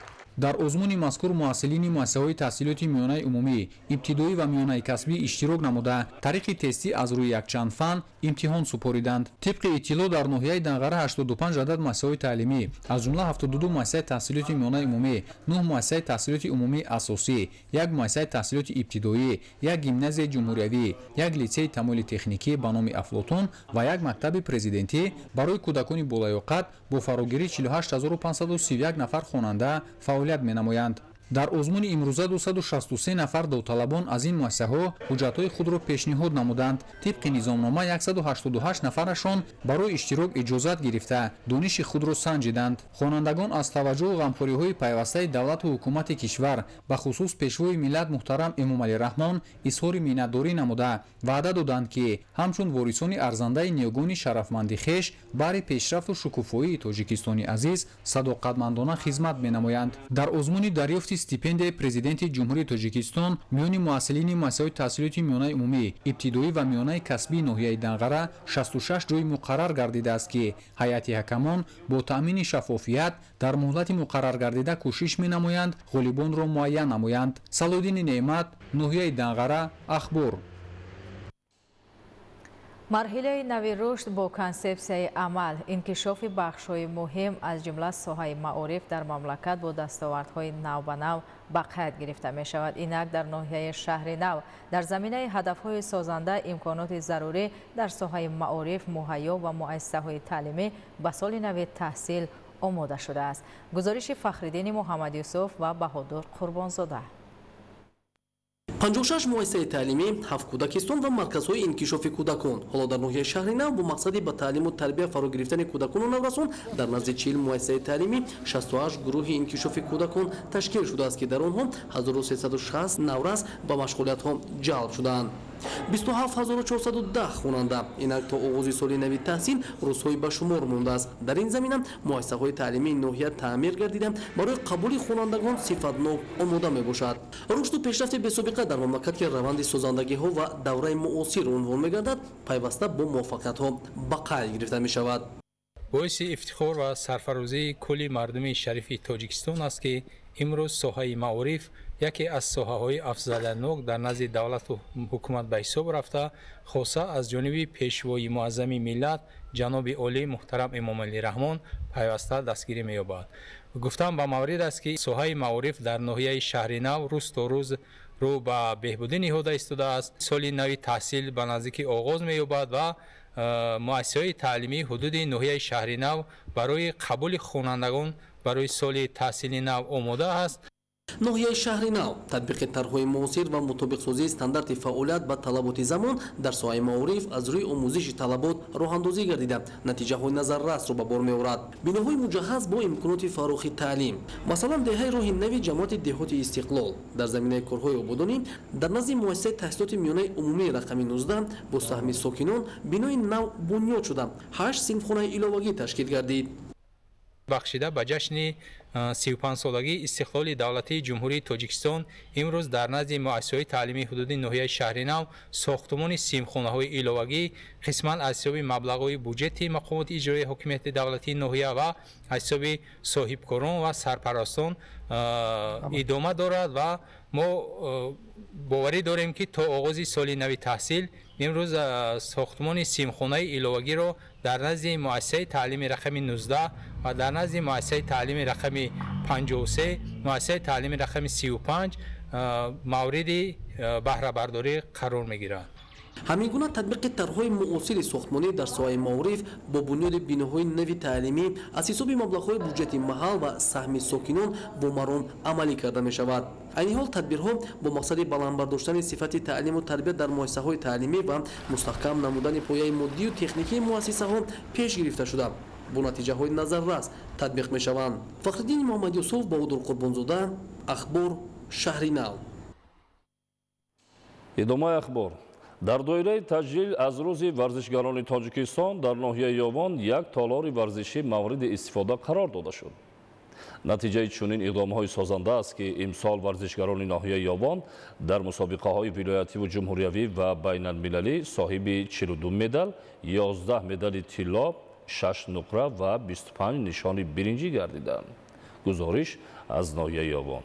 дар озмуни мазкур муассилини муассисаҳои таҳсилоти миёнаи умумӣ, ибтидоӣ ва миёнаи касбӣ иштирок намуда тариқи тестӣ аз рӯи якчанд фан имтиҳон супориданд. тибқи иттилоъ дар ноҳияи Данғара 85 адад муассисаҳои таълимӣ, аз ҷумла 72 муассисаи таҳсилоти миёнаи умумӣ, 9 муассисаи таҳсилоти умумии асосӣ, 1 муассисаи таҳсилоти ибтидоӣ, 1 гимназияи ҷумҳуриявӣ, 1 литсеи тамоили техникӣ ба номи Афлотун ва 1 мактаби президентӣ барои кӯдакони болаёқат бо фарогирии 48531 нафар хонанда фаъолият менамоянд. дар озмуни имрӯза 263 нафар довталабон аз ин муассисаҳо ҳуҷҷатҳои худро пешниҳод намуданд. тибқи низомнома 188 нафарашон барои иштирок иҷозат гирифта дониши худро санҷиданд. хонандагон аз таваҷҷӯҳу ғамхориҳои пайвастаи давлату ҳукумати кишвар ба хусус пешвои миллат муҳтарам Эмомалӣ Раҳмон изҳори миннатдорӣ намуда ваъда доданд ки ҳамчун ворисони арзандаи ниёгони шарафманди хеш баҳри пешрафту шукуфоии тоҷикистони азиз садоқатмандона хизмат менамоянд. дар озмуни дарёфти стипендияи президенти ҷумҳурии тоҷикистон миёни муассилини муассисаҳои таҳсилоти миёнаи умумӣ ибтидоӣ ва миёнаи касбии ноҳияи Данғара 66 ҷой муқаррар гардидааст ки ҳайати ҳакамон бо таъмини шаффофият дар муҳлати муқаррар гардида кӯшиш менамоянд ғолибонро муайян намоянд. Салоддини Неъмат, ноҳияи Данғара, Ахбор. марҳилаи нави рушд бо консепсияи амал инкишофи бахшҳои муҳим аз ҷумла соҳаи маориф дар мамлакат бо дастовардҳои навбанав ба қайд гирифта мешавад. Инак дар ноҳияи шаҳри нав дар заминаи ҳадафҳои созанда имконоти зарурӣ дар соҳаи маориф муҳайё ва муассисаҳои таълимӣ ба соли нави таҳсил омода шудааст. гузориши Фахриддини Муҳаммадюсуф ва Баҳодур Қурбонзода. 56 муассисаи таълимӣ, 7 кӯдакистон ва марказҳои инкишофи кӯдакон ҳоло дар ноҳияи шаҳри нав бо мақсади ба таълиму тарбия фаро гирифтани кӯдакону наврасон дар назди 40 муассисаи таълимӣ 68 гурӯҳи инкишофи кӯдакон ташкил шудааст ки дар онҳо 1360 наврас ба машғулиятҳо ҷалб шудаанд. 27410 хонанда. Инак то оғози соли нави таҳсил рӯзҳои ба шумор мондааст. Дар ин замина муассисаҳои таълимии ноҳия таъмир гардида барои қабули хонандагон сифатнок омода мебошад. Рушду пешрафти бесобиқа дар мамлакат ки раванди созандагиҳо ва давраи муосир унвон мегардад, пайваста бо муваффақиятҳо ба қайд гирифта мешавад. боиси ифтихор ва сарфарозии кулли мардуми шарифи Тоҷикистон аст ки имрӯз соҳаи маориф яке аз соҳаҳои афзалиянок дар назди давлату ҳукумат ба ҳисоб рафта, хоса аз ҷониби пешвои муаззами миллат ҷаноби олӣ муҳтарам Эмомалӣ Раҳмон пайваста дастгирӣ меёбад. гуфтан ба маврид аст ки соҳаи маориф дар ноҳияи шаҳри нав рӯз то рӯз рӯ ба беҳбудӣ ниҳода истодааст. соли нави таҳсил ба наздикӣ оғоз меёбад ва муассисаҳои таълимӣ ҳудуди ноҳияи шаҳри нав барои қабули хонандагон барои соли таҳсили нав омода аст. ноҳияи шаҳри нав татбиқи тарҳҳои муосир ва мутобиқсозии стандарти фаъолият ба талаботи замон дар соҳаи маориф аз рӯи омӯзиши талабот роҳандозӣ гардида натиҷаҳои назаррасро ба бор меорад. биноҳои муҷаҳҳаз бо имконоти фарохи таълим, масалан деҳаи роҳи нави ҷамоати деҳоти Истиқлол дар заминаи корҳои ободонӣ дар назди муассисаи таҳсилоти миёнаи умумии рақами 19 бо саҳми сокинон бинои нав бунёд шуда 8 синфхонаи иловагӣ ташкил гардид. бахшида ба ҷашни 35-солагии истиқлоли давлатии ҷумҳурии Тоҷикистон имрӯз дар назди муассисаҳои таълимии ҳудуди ноҳияи шаҳри нав сохтумони симхонаҳои иловагӣ қисман аз ҳисоби маблағҳои буҷети мақомоти иҷроии ҳокимияти давлатии ноҳия ва аз ҳисоби соҳибкорон ва сарпарастон идома дорад ва мо боварӣ дорем ки то оғози соли нави таҳсил имрӯз сохтумони симхонаи иловагиро дар назди муассисаи таълими рақами 19 ва дар назди муассисаи таълими рақами 53, муассисаи таълими рақами 35 мавриди баҳрабардорӣ қарор мегирад. ҳамин гуна татбиқи тарҳҳои муосири сохтмонӣ дар соҳаи маориф бо бунёди биноҳои нави таълимӣ аз ҳисоби маблағҳои буҷети маҳал ва саҳми сокинон бо марон амалӣ карда мешавад. айни ҳол тадбирҳо бо мақсади баландбардоштани сифати таълиму тарбия дар муассисаҳои таълимӣ ва мустаҳкам намудани пояи моддию техникии муассисаҳо пеш гирифта шуда бо натиҷаҳои назаррас татбиқ мешаванд. Фахриддини Муҳаммадюсуф, Баҳодур Қурбонзода, Ахбор, шаҳри нав. идомаи ахбор. дар доираи таҷлил аз рӯзи варзишгарони Тоҷикистон дар ноҳияи Ёвон як толори варзишӣ мавриди истифода қарор дода шуд. натиҷаи чунин иқдомҳои созанда аст ки имсол варзишгарони ноҳияи Ёвон дар мусобиқаҳои вилоятиву ҷумҳуриявӣ ва байналмилалӣ соҳиби 42 медал, 11 медали тилло, 6 нуқра ва 25 нишони биринҷӣ гардиданд. гузориш аз ноҳияи Ёвон.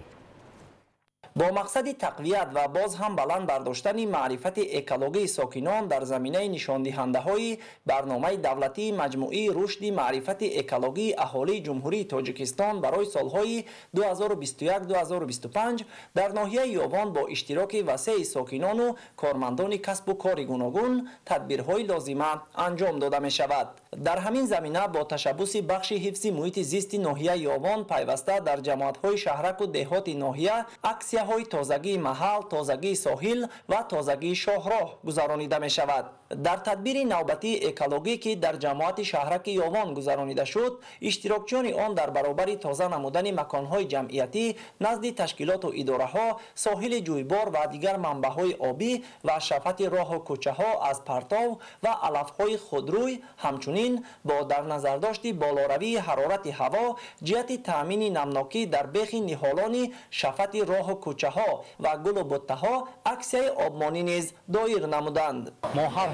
бо мақсади тақвият ва боз ҳам баланд бардоштани маърифати экологии сокинон дар заминаи нишондиҳандаҳои барномаи давлатии маҷмӯии рушди маърифати экологии аҳолии ҷумҳурии Тоҷикистон барои солҳои 2021-2025 дар ноҳияи Ёвон бо иштироки васеъи сокинону кормандони касбу кори гуногун тадбирҳои лозима анҷом дода мешавад. дар ҳамин замина бо ташаббуси бахши ҳифзи муҳити зисти ноҳияи Ёвон пайваста дар ҷамоатҳои шаҳраку деҳоти ноҳия аксия аксияҳои тозагии маҳал, тозагии соҳил ва тозагии шоҳроҳ гузаронида мешавад. дар тадбири навбатии экологӣ ки дар ҷамоати шаҳраки Ёвон гузаронида шуд, иштирокчиёни он дар баробари тоза намудани маконҳои ҷамъиятӣ назди ташкилоту идораҳо, соҳили ҷӯйбор ва дигар манбаъҳои обӣ ва шафати роҳу кӯчаҳо аз партов ва алафҳои худрӯй, ҳамчунин бо дар назардошти болоравии ҳарорати ҳаво ҷиҳати таъмини намнокӣ дар бехи ниҳолони шафати роҳу кӯчаҳо ва гулу буттаҳо аксияи обмонӣ низ доир намуданд.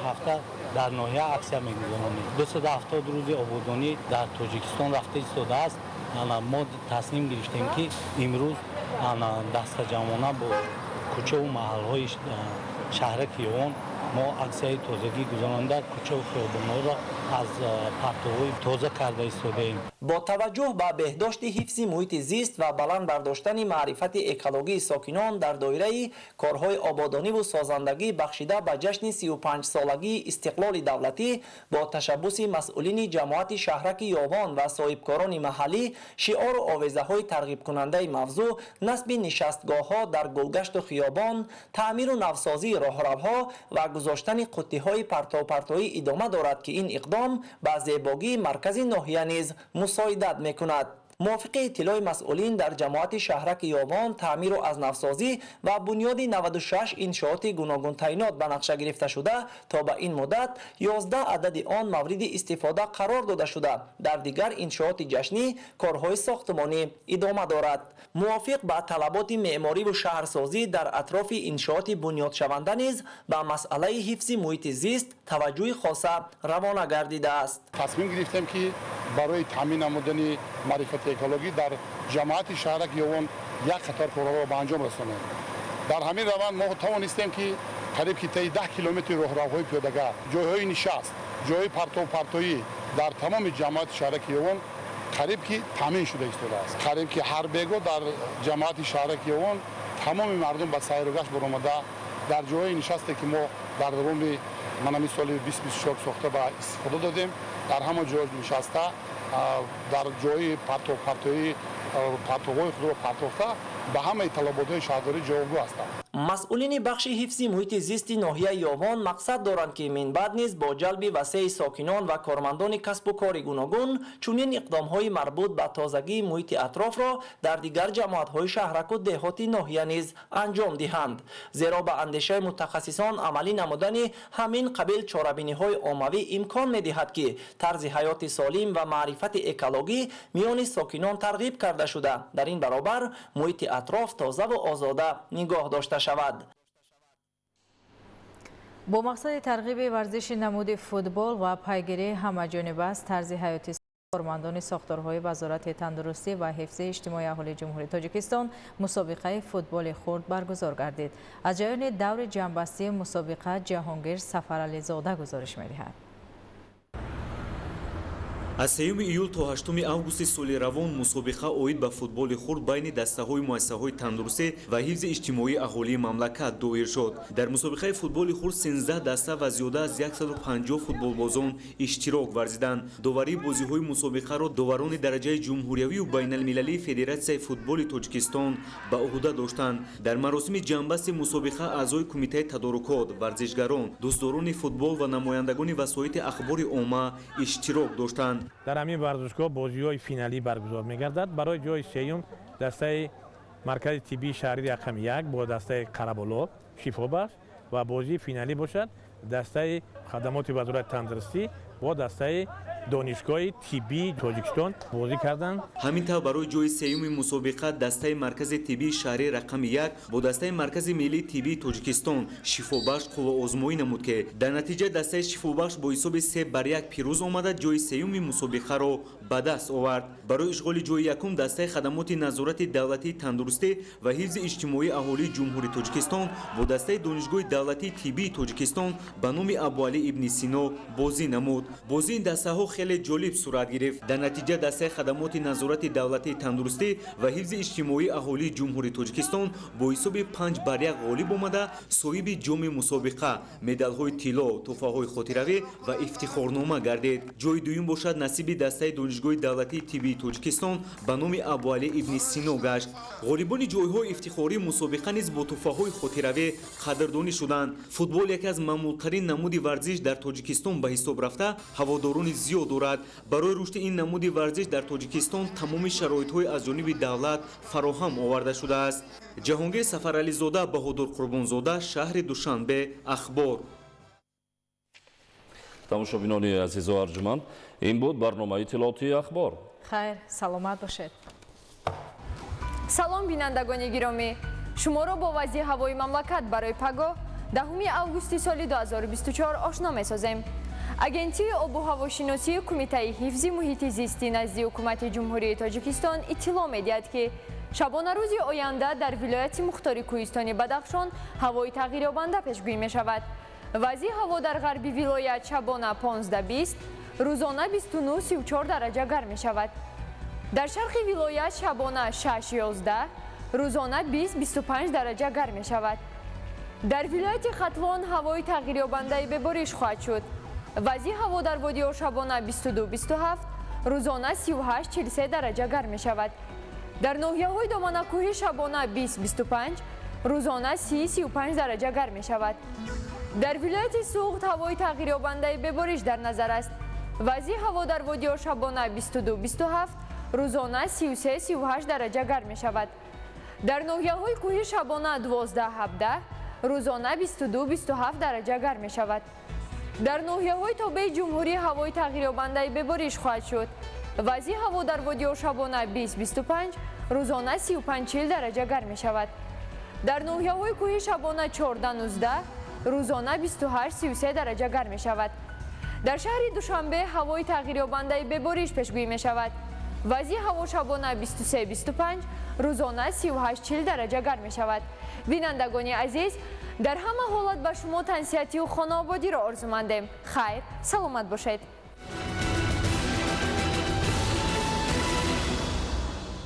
ҳафта дар ноҳия аксия мегузаронем. 270 рӯзи ободонӣ дар Тоҷикистон рафта истодааст. Мо тасмим гирифтем ки имрӯз дастаҷамона бо кӯчаву маҳалҳои шаҳраки Ёвон мо аксияи тозагӣ гузаронда кӯчаву хиёбонҳоро аз партовҳои тоза карда истодаем. бо таваҷҷӯҳ ба беҳдошти ҳифзи муҳити зист ва баланд бардоштани маърифати экологии сокинон дар доираи корҳои ободониву созандагӣ бахшида ба ҷашни 35-солагии истиқлоли давлатӣ бо ташаббуси масъулини ҷамоати шаҳраки Ёвон ва соҳибкорони маҳаллӣ шиору овезаҳои тарғибкунандаи мавзӯъ насби нишастгоҳҳо дар гулгашту хиёбон, таъмиру навсозии роҳравҳо ва гузоштани қуттиҳои партовпартоӣ идома дорад ки ин иқдом ба зебогии маркази ноҳия низ мусоидат мекунад. мувофиқи иттилои масъулин дар ҷамоати шаҳраки Ёвон, таъмиру азнавсозӣ ва бунёди 96 иншооти гуногун таъйинот ба нақша гирифта шуда, то ба ин муддат 11 адади он мавриди истифода қарор дода шуда, дар дигар иншооти ҷашнӣ корҳои сохтмонӣ идома дорад. мувофиқ ба талаботи меъмориву шаҳрсозӣ дар атрофи иншооти бунёдшаванда низ ба масъалаи ҳифзи муҳити зист таваҷҷӯҳи хоса равона гардидааст. тасмим гирифтем ки барои таъмин намудани маърифати экологӣ дар ҷамоати шаҳраки Ёвон як қатор корҳоро ба анҷом расонем. дар ҳамин раванд мо тавонистем ки қариб ки таи 10 километри роҳравҳои пиёдагар, ҷойҳои нишаст, ҷойҳои партовпартоӣ дар тамоми ҷамоати шаҳраки Ёвон қариб ки таъмин шуда истодааст. қариб ки ҳар бегоҳ дар ҷамоати шаҳраки Ёвон тамоми мардум ба сайругашт баромада дар ҷойҳои нишасте ки мо дар давоми манами соли 2024 сохта ба истифода додем, дар ҳамон ҷо нишаста дар ҷои партовпартоӣ партовҳои худро партофта ба ҳамаи талаботҳои шаҳрдорӣ ҷавобгӯ ҳастанд. масъулини бахши ҳифзи муҳити зисти ноҳияи Ёвон мақсад доранд ки минбаъд низ бо ҷалби васеи сокинон ва кормандони касбу кори гуногун чунин иқдомҳои марбут ба тозагии муҳити атрофро дар дигар ҷамоатҳои шаҳраку деҳоти ноҳия низ анҷом диҳанд. зеро ба андешаи мутахассисон амалӣ намудани ҳамин қабил чорабиниҳои оммавӣ имкон медиҳад ки тарзи ҳаёти солим ва маърифати экологӣ миёни сокинон тарғиб карда шуда, дар ин баробар муҳити атроф тозаву озода нигоҳ дошта шавад. бо мақсади тарғиби варзиши намуди футбол ва пайгирии ҳамаҷонибаст тарзи ҳаёти кормандони сохторҳои вазорати тандурустӣ ва ҳифзи иҷтимоии аҳолии ҷумҳурии Тоҷикистон мусобиқаи футболи хурд баргузор гардид. аз ҷаёни даври ҷамъбастии мусобиқа Ҷаҳонгир Сафарализода гузориш медиҳад. аз 3 июл то 8 августи соли равон мусобиқа оид ба футболи хурд байни дастаҳои муассисаҳои тандурустӣ ва ҳифзи иҷтимоии аҳолии мамлакат доир шуд. дар мусобиқаи футболи хурд 13 даста ва зиёда аз 150 футболбозон иштирок варзиданд. доварии бозиҳои мусобиқаро доварони дараҷаи ҷумҳуриявию байналмилалии Федератсияи футболи Тоҷикистон ба уҳда доштанд. дар маросими ҷанбасти мусобиқа аъзои кумитаи тадорукот, варзишгарон, дӯстдорони футбол ва намояндагони васоити ахбори омма иштирок доштанд. дар ҳамин варзишгоҳ бозиҳои финалӣ баргузор мегардад. барои ҷои сеюм дастаи маркази тиббии шаҳри рақами 1 бо дастаи қараболо шифобахш ва бозии финалӣ бошад дастаи хадамоти вазорати тандурустӣ бо дастаи донишгоҳи тиббии Тоҷикистон бозӣ карданд. ҳамин тавр барои ҷои сеюми мусобиқа дастаи маркази тиббии шаҳри рақами 1 бо дастаи маркази миллии тиббии Тоҷикистон шифобахш қувваозмоӣ намуд ки дар натиҷа дастаи шифобахш бо ҳисоби 3-1 пирӯз омада ҷои сеюми мусобиқаро ба даст овард. барои ишғоли ҷои якум дастаи хадамоти назорати давлатии тандурустӣ ва ҳифзи иҷтимоии аҳолии ҷумҳурии Тоҷикистон бо дастаи донишгоҳи давлатии тиббии Тоҷикистон ба номи Абуалӣ ибни Сино бозӣ намуд. бозии ин дастаҳо хеле ҷолиб сурат гирифт. Дар натиҷа дастаи хадамоти назорати давлатии тандурустӣ ва ҳифзи иҷтимоии аҳолии ҷумҳурии Тоҷикистон бо ҳисоби 5-1 ғолиб омада соҳиби ҷоми мусобиқа, медалҳои тилло, тӯҳфаҳои хотиравӣ ва ифтихорнома гардид. ҷои дуюм бошад насиби дастаи донишгоҳи давлатии тиббии Тоҷикистон ба номи Абуалӣ ибни Сино гашт. ғолибони ҷойҳои ифтихории мусобиқа низ бо тӯҳфаҳои хотиравӣ қадрдонӣ шуданд. футбол яке аз маъмултарин намуди варзиш дар Тоҷикистон ба ҳисоб рафта ҳаводорони зиёд дорад. барои рушди ин намуди варзиш дар Тоҷикистон тамоми шароитҳои аз ҷониби давлат фароҳам оварда шудааст. ҷаҳонгир Сафарализода, Баҳодур Қурбонзода, шаҳри Душанбе, Ахбор. тамошобинони азизу арҷуманд, ин буд барномаи иттилоотии ахбор. хайр, саломат бошед. салом бинандагони гиромӣ, шуморо бо вазъи ҳавои мамлакат барои пагоҳ 10 августи соли 2024 ошно месозем. агентии обу ҳавошиносии Кумитаи ҳифзи муҳити зисти назди ҳукумати ҷумҳурии Тоҷикистон иттилоъ медиҳад ки шабонарӯзи оянда дар вилояти Мухтори Кӯҳистони Бадахшон ҳавои тағйирёбанда пешгӯӣ мешавад. вазъи ҳаво дар ғарби вилоят шабона 15-20, рӯзона 29-34 дараҷа гарм мешавад. дар шарқи вилоят шабона 6-11, рӯзона 20-25 дараҷа гарм мешавад. дар вилояти Хатлон ҳавои тағйирёбандаи бебориш хоҳад шуд. вазъи ҳаво дар водиё шабона 22-27, рӯзона 38-43 дараҷа гарм мешавад. дар ноҳияҳои Доманакӯҳӣ шабона 20-25, рӯзона 30-35 дараҷа гарм мешавад. дар вилояти Суғд ҳавои тағйирёбандаи бебориш дар назар аст. вазъи ҳаво дар водиё шабона 22-27, рӯзона 33-38 дараҷа гарм мешавад. дар ноҳияҳои кӯҳӣ шабона 12-17, рӯзона 22-27 дараҷа гарм мешавад. дар ноҳияҳои тобеи ҷумҳурӣ ҳавои тағйирёбандаи бебориш хоҳад шуд. вазъи ҳаво дар водиё шабона 20-25, рӯзона 35-40 дараҷа гарм мешавад. дар ноҳияҳои кӯҳӣ шабона 14-19, рӯзона 28-33 дараҷа гарм мешавад. дар шаҳри Душанбе ҳавои тағйирёбандаи бебориш пешгӯӣ мешавад. вазъи ҳаво шабона 23-25, рӯзона 38-40 дараҷа гарм мешавад. бинандагони азиз, дар ҳама ҳолат ба шумо тансиҳатию хонаободиро орзумандем. хайр, саломат бошед.